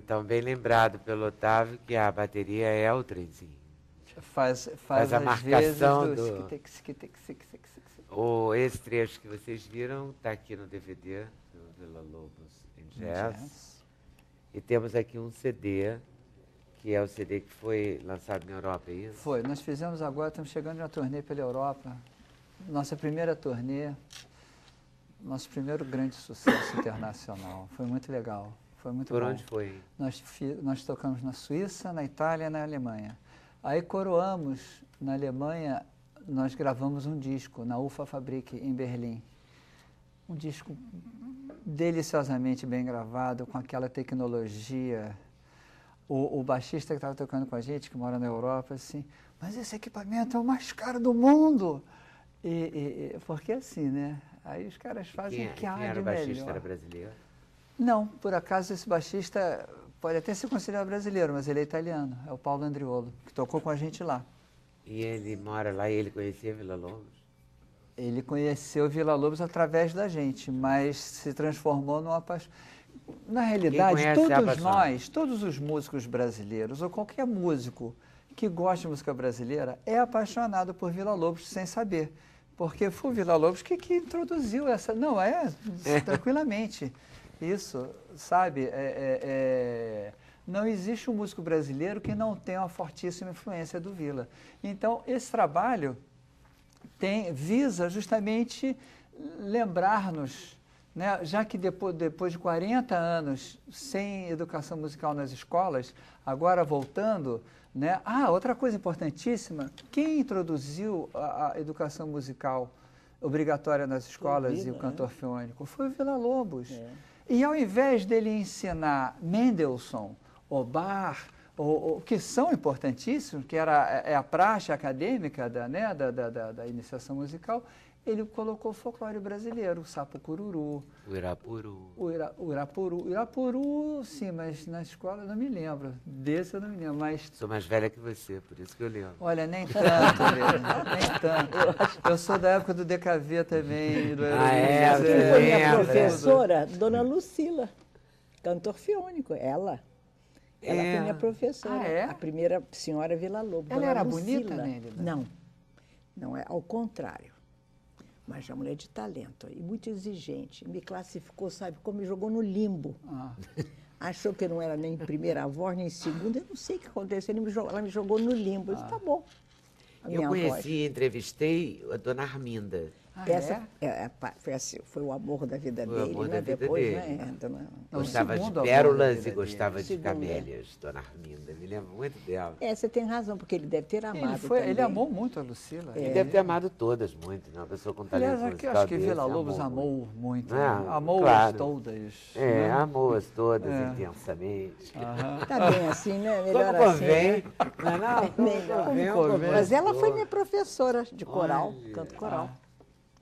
Então, bem lembrado pelo Otávio que a bateria é o trenzinho. Faz a marcação do... Esse trecho que vocês viram está aqui no DVD do Villa Lobos em Jazz. E temos aqui um CD, que é o CD que foi lançado na Europa, é isso? Foi. Nós fizemos agora, estamos chegando numa turnê pela Europa. Nossa primeira turnê, nosso primeiro grande sucesso internacional. Foi muito legal. Foi muito bom. Por onde foi? Nós tocamos na Suíça, na Itália e na Alemanha. Aí coroamos na Alemanha, nós gravamos um disco na UFA Fabrik em Berlim. Um disco deliciosamente bem gravado, com aquela tecnologia. O baixista que estava tocando com a gente, que mora na Europa, assim, mas esse equipamento é o mais caro do mundo. Porque assim, né? Aí os caras fazem o que há de melhor. Quem era o baixista? Era brasileiro? Não, por acaso esse baixista pode até ser considerado brasileiro, mas ele é italiano, é o Paulo Andriolo, que tocou com a gente lá. E ele mora lá e ele conhecia Villa Lobos? Ele conheceu Villa Lobos através da gente, mas se transformou numa paixão. Na realidade, todos nós, todos os músicos brasileiros, ou qualquer músico que gosta de música brasileira, é apaixonado por Villa Lobos sem saber. Porque foi o Villa Lobos que introduziu essa... Não, tranquilamente. Isso, sabe? Não existe um músico brasileiro que não tenha uma fortíssima influência do Villa. Então, esse trabalho visa justamente lembrar-nos, né? Já que depois de 40 anos sem educação musical nas escolas, agora voltando, né? Outra coisa importantíssima, quem introduziu a educação musical obrigatória nas escolas e o cantor fiônico foi o Villa Lobos. E ao invés dele ensinar Mendelssohn, ou Bach, que são importantíssimos, que é a praxe acadêmica da iniciação musical, ele colocou o folclore brasileiro, o sapo cururu. O irapuru. O irapuru, sim, mas na escola eu não me lembro. Desse eu não me lembro, mas... Sou mais velha que você, por isso que eu lembro. Olha, nem tanto, nem tanto. Eu sou da época do DKV também. Foi minha professora, Dona Lucila, cantor fiônico, ela foi minha professora, a primeira senhora Villa Lobos. Ela era bonita, né? Não, é ao contrário. Mas é uma mulher de talento e muito exigente. Me classificou, sabe, como me jogou no limbo. Achou que eu não era nem em primeira voz, nem em segunda. Eu não sei o que aconteceu. Ela me jogou no limbo. Eu disse, tá bom. Eu conheci e entrevistei a dona Arminda. Essa foi o amor da vida dele, amor né? da vida Depois, dele. né? Gostava de pérolas e gostava de camélias, dona Arminda. Me lembro muito dela. Você tem razão, porque ele deve ter amado Ele amou muito a Lucila. Ele deve ter amado todas muito, né? Uma pessoa com talento musical. Aliás, acho que Vila Lobos amou muito. Né? Amou-as claro. todas. Né? Amou-as todas intensamente. Tá bem assim, né? Melhor como assim. Convém. Né? Como convém. Mas ela foi minha professora de coral, canto coral.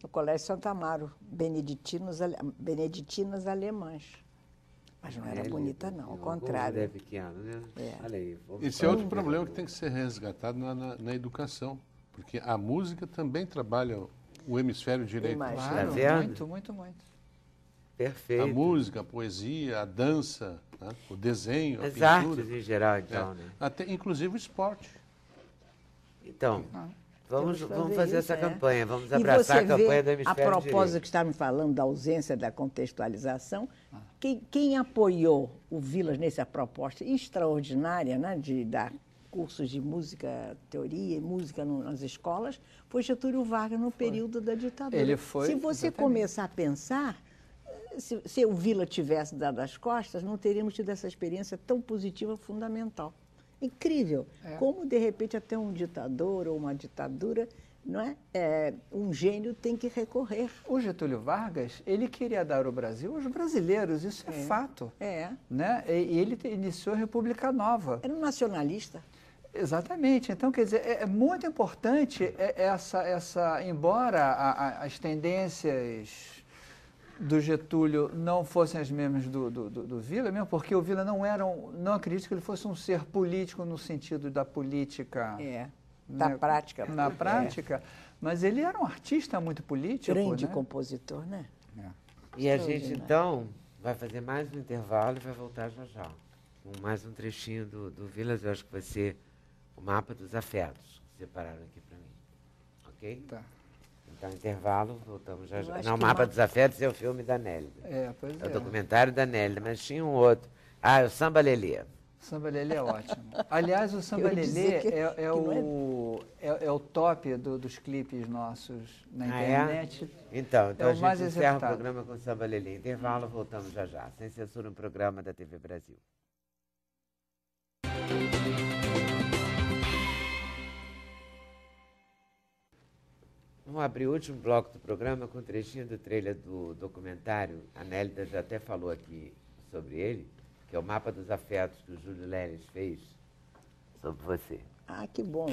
No Colégio Santo Amaro, beneditinas alemãs. Mas não era bonita, não, ao contrário. É pequeno, né? Olha aí. Esse é outro problema que tem que ser resgatado na educação, porque a música também trabalha o hemisfério direito. Claro, muito. Perfeito. A música, a poesia, a dança, né? O desenho, as a pintura. artes em geral, então, né? Até, inclusive o esporte. Então... Vamos fazer essa campanha, vamos abraçar a campanha do hemisfério direito. A propósito que está me falando da ausência da contextualização, quem apoiou o Vilas nessa proposta extraordinária, né, de dar cursos de música, teoria e música nas escolas, foi Getúlio Vargas no período da ditadura. Ele foi, se você começar a pensar, se o Vila tivesse dado as costas, não teríamos tido essa experiência tão positiva, fundamental. Incrível, como de repente até um ditador ou uma ditadura, não é? Um gênio tem que recorrer. O Getúlio Vargas, ele queria dar ao Brasil aos brasileiros, isso é fato. Né? E ele iniciou a República Nova. Era um nacionalista. Exatamente. Então, quer dizer, é muito importante embora as tendências do Getúlio não fossem as mesmas do Vila, mesmo porque o Vila não acredito que ele fosse um ser político no sentido da política. Da prática. Na prática, mas ele era um artista muito político. Grande compositor, né? E a gente, então, vai fazer mais um intervalo e vai voltar já. Com mais um trechinho do Vilas, eu acho que vai ser o Mapa dos Afetos, que separaram aqui para mim. Ok? Tá. Então, intervalo, voltamos já. Não, o Mapa dos Afetos é o filme da Nélida. É o documentário da Nélida, mas tinha um outro. É o Samba Lelê. Samba Lelê é ótimo. Aliás, o Samba Lelê é o top dos clipes nossos na internet. Então a gente encerra o programa com o Samba Lelê. Intervalo, voltamos já. Sem censura, um programa da TV Brasil. Vamos abrir o último bloco do programa com um trechinho do trailer do documentário. A Nélida já até falou aqui sobre ele, que é o Mapa dos Afetos que o Júlio Leles fez sobre você. Ah, que bom.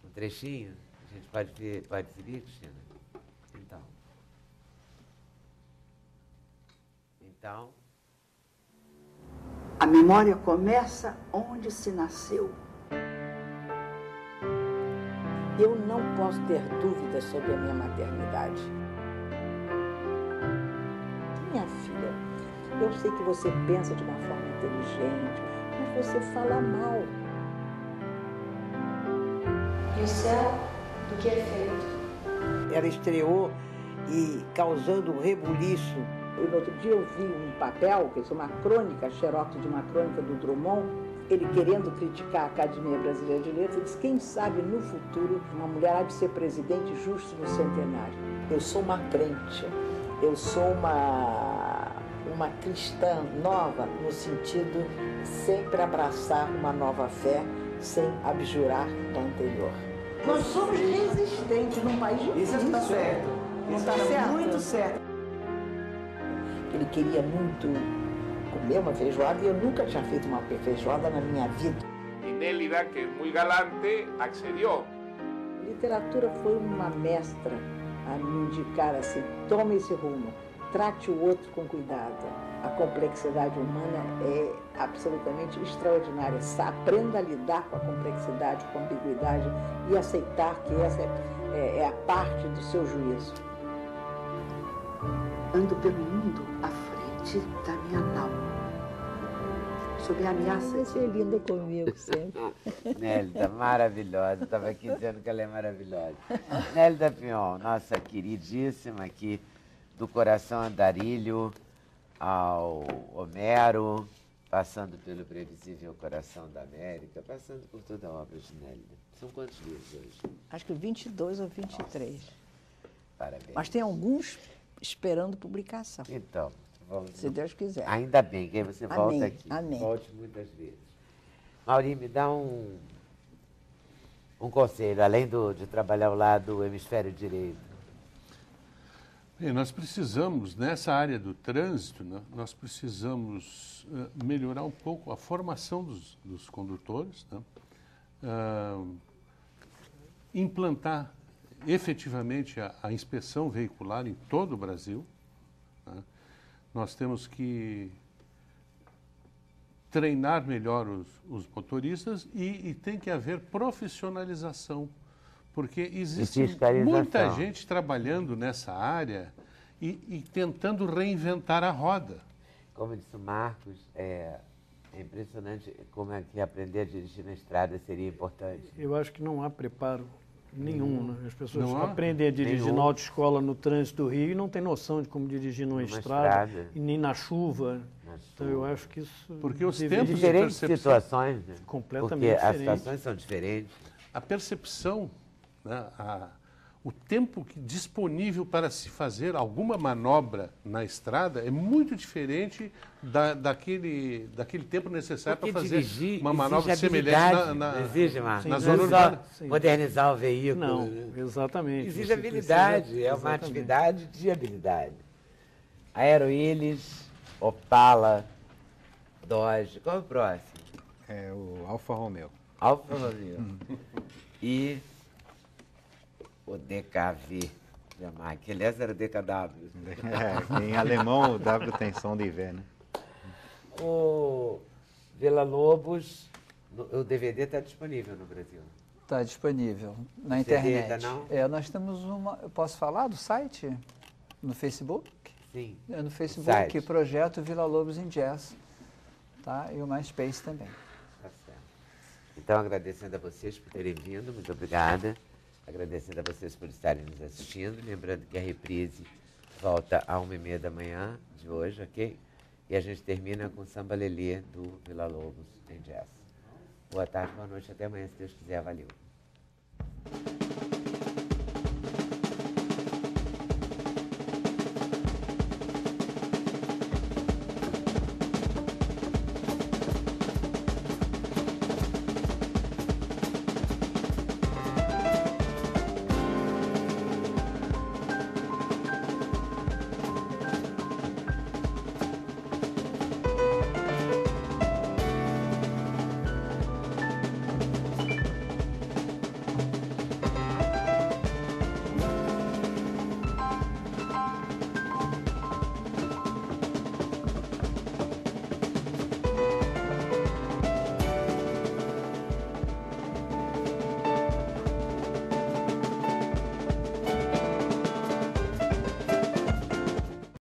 Um trechinho? A gente pode exibir, Cristina? Então... A memória começa onde se nasceu. Eu não posso ter dúvidas sobre a minha maternidade. Minha filha, eu sei que você pensa de uma forma inteligente, mas você fala mal. E o céu do que é feito? Ela estreou e causando um rebuliço. E no outro dia eu vi um papel, que é uma crônica, xerox de uma crônica do Drummond, ele querendo criticar a Academia Brasileira de Letras, disse, quem sabe no futuro uma mulher há de ser presidente justo no centenário. Eu sou uma crente, eu sou uma cristã nova, no sentido sempre abraçar uma nova fé, sem abjurar da anterior. Nós somos resistentes num país difícil. Isso está certo. Não Isso está certo? Muito certo. Ele queria muito comer uma feijoada e eu nunca tinha feito uma feijoada na minha vida. E Nélida, que é muito galante, accedió. Literatura foi uma mestra a me indicar assim, tome esse rumo, trate o outro com cuidado. A complexidade humana é absolutamente extraordinária. Aprenda a lidar com a complexidade, com a ambiguidade e aceitar que essa é a parte do seu juízo. Ando pelo mundo à frente da minha nau. sob ameaça. Você é linda comigo sempre. Nélida, maravilhosa. Estava aqui dizendo que ela é maravilhosa. Nélida Pion, nossa queridíssima aqui, do Coração Andarilho ao Homero, passando pelo Previsível Coração da América, passando por toda a obra de Nélida. São quantos livros hoje? Acho que 22 ou 23. Nossa, parabéns. Mas tem alguns esperando publicação. Então, vamos... Se Deus quiser. Ainda bem, que aí você volta Amém, aqui. amém. Volte muitas vezes. Mauri, me dá um conselho, além de trabalhar ao lado do hemisfério direito. Bem, nós precisamos, nessa área do trânsito, né, nós precisamos melhorar um pouco a formação dos condutores, né, implantar efetivamente a inspeção veicular em todo o Brasil. Né. Nós temos que treinar melhor os motoristas e tem que haver profissionalização, porque existe muita gente trabalhando nessa área e tentando reinventar a roda. Como disse o Marcos, é impressionante como é que aprender a dirigir na estrada seria importante. Eu acho que não há preparo nenhum. Né? As pessoas Não há? aprendem a dirigir Nenhum. na autoescola no trânsito do Rio e não têm noção de como dirigir numa estrada, e nem na chuva. Então eu acho que isso... Porque os deveria- tempos de Diferentes percepção... situações, né? Completamente Porque as diferentes. situações são diferentes. A percepção, né, o tempo disponível para se fazer alguma manobra na estrada é muito diferente daquele tempo necessário para fazer uma manobra semelhante Não exige, Marcos. na Não zona é urbana. só modernizar o veículo. Não, né? exatamente. Exige Você habilidade, precisa- é uma exatamente. atividade de habilidade. Aeroílis, Opala, Dodge, qual é o próximo? É o Alfa Romeo. Alfa Romeo. E o DKV, que aliás era DKW. Em alemão o W tem som de V, né? O Vila Lobos, o DVD está disponível no Brasil. Está disponível na CD internet. ainda não? Nós temos uma... Eu posso falar do site? No Facebook? Sim. É no O Facebook, site. Projeto Vila Lobos em Jazz. Tá? E o MySpace também. Tá certo. Então, agradecendo a vocês por terem vindo, muito obrigada. Agradecendo a vocês por estarem nos assistindo. Lembrando que a reprise volta às 1h30 da manhã de hoje, ok? E a gente termina com o Samba Lelê do Vila Lobos em Jazz. Boa tarde, boa noite, até amanhã, se Deus quiser. Valeu.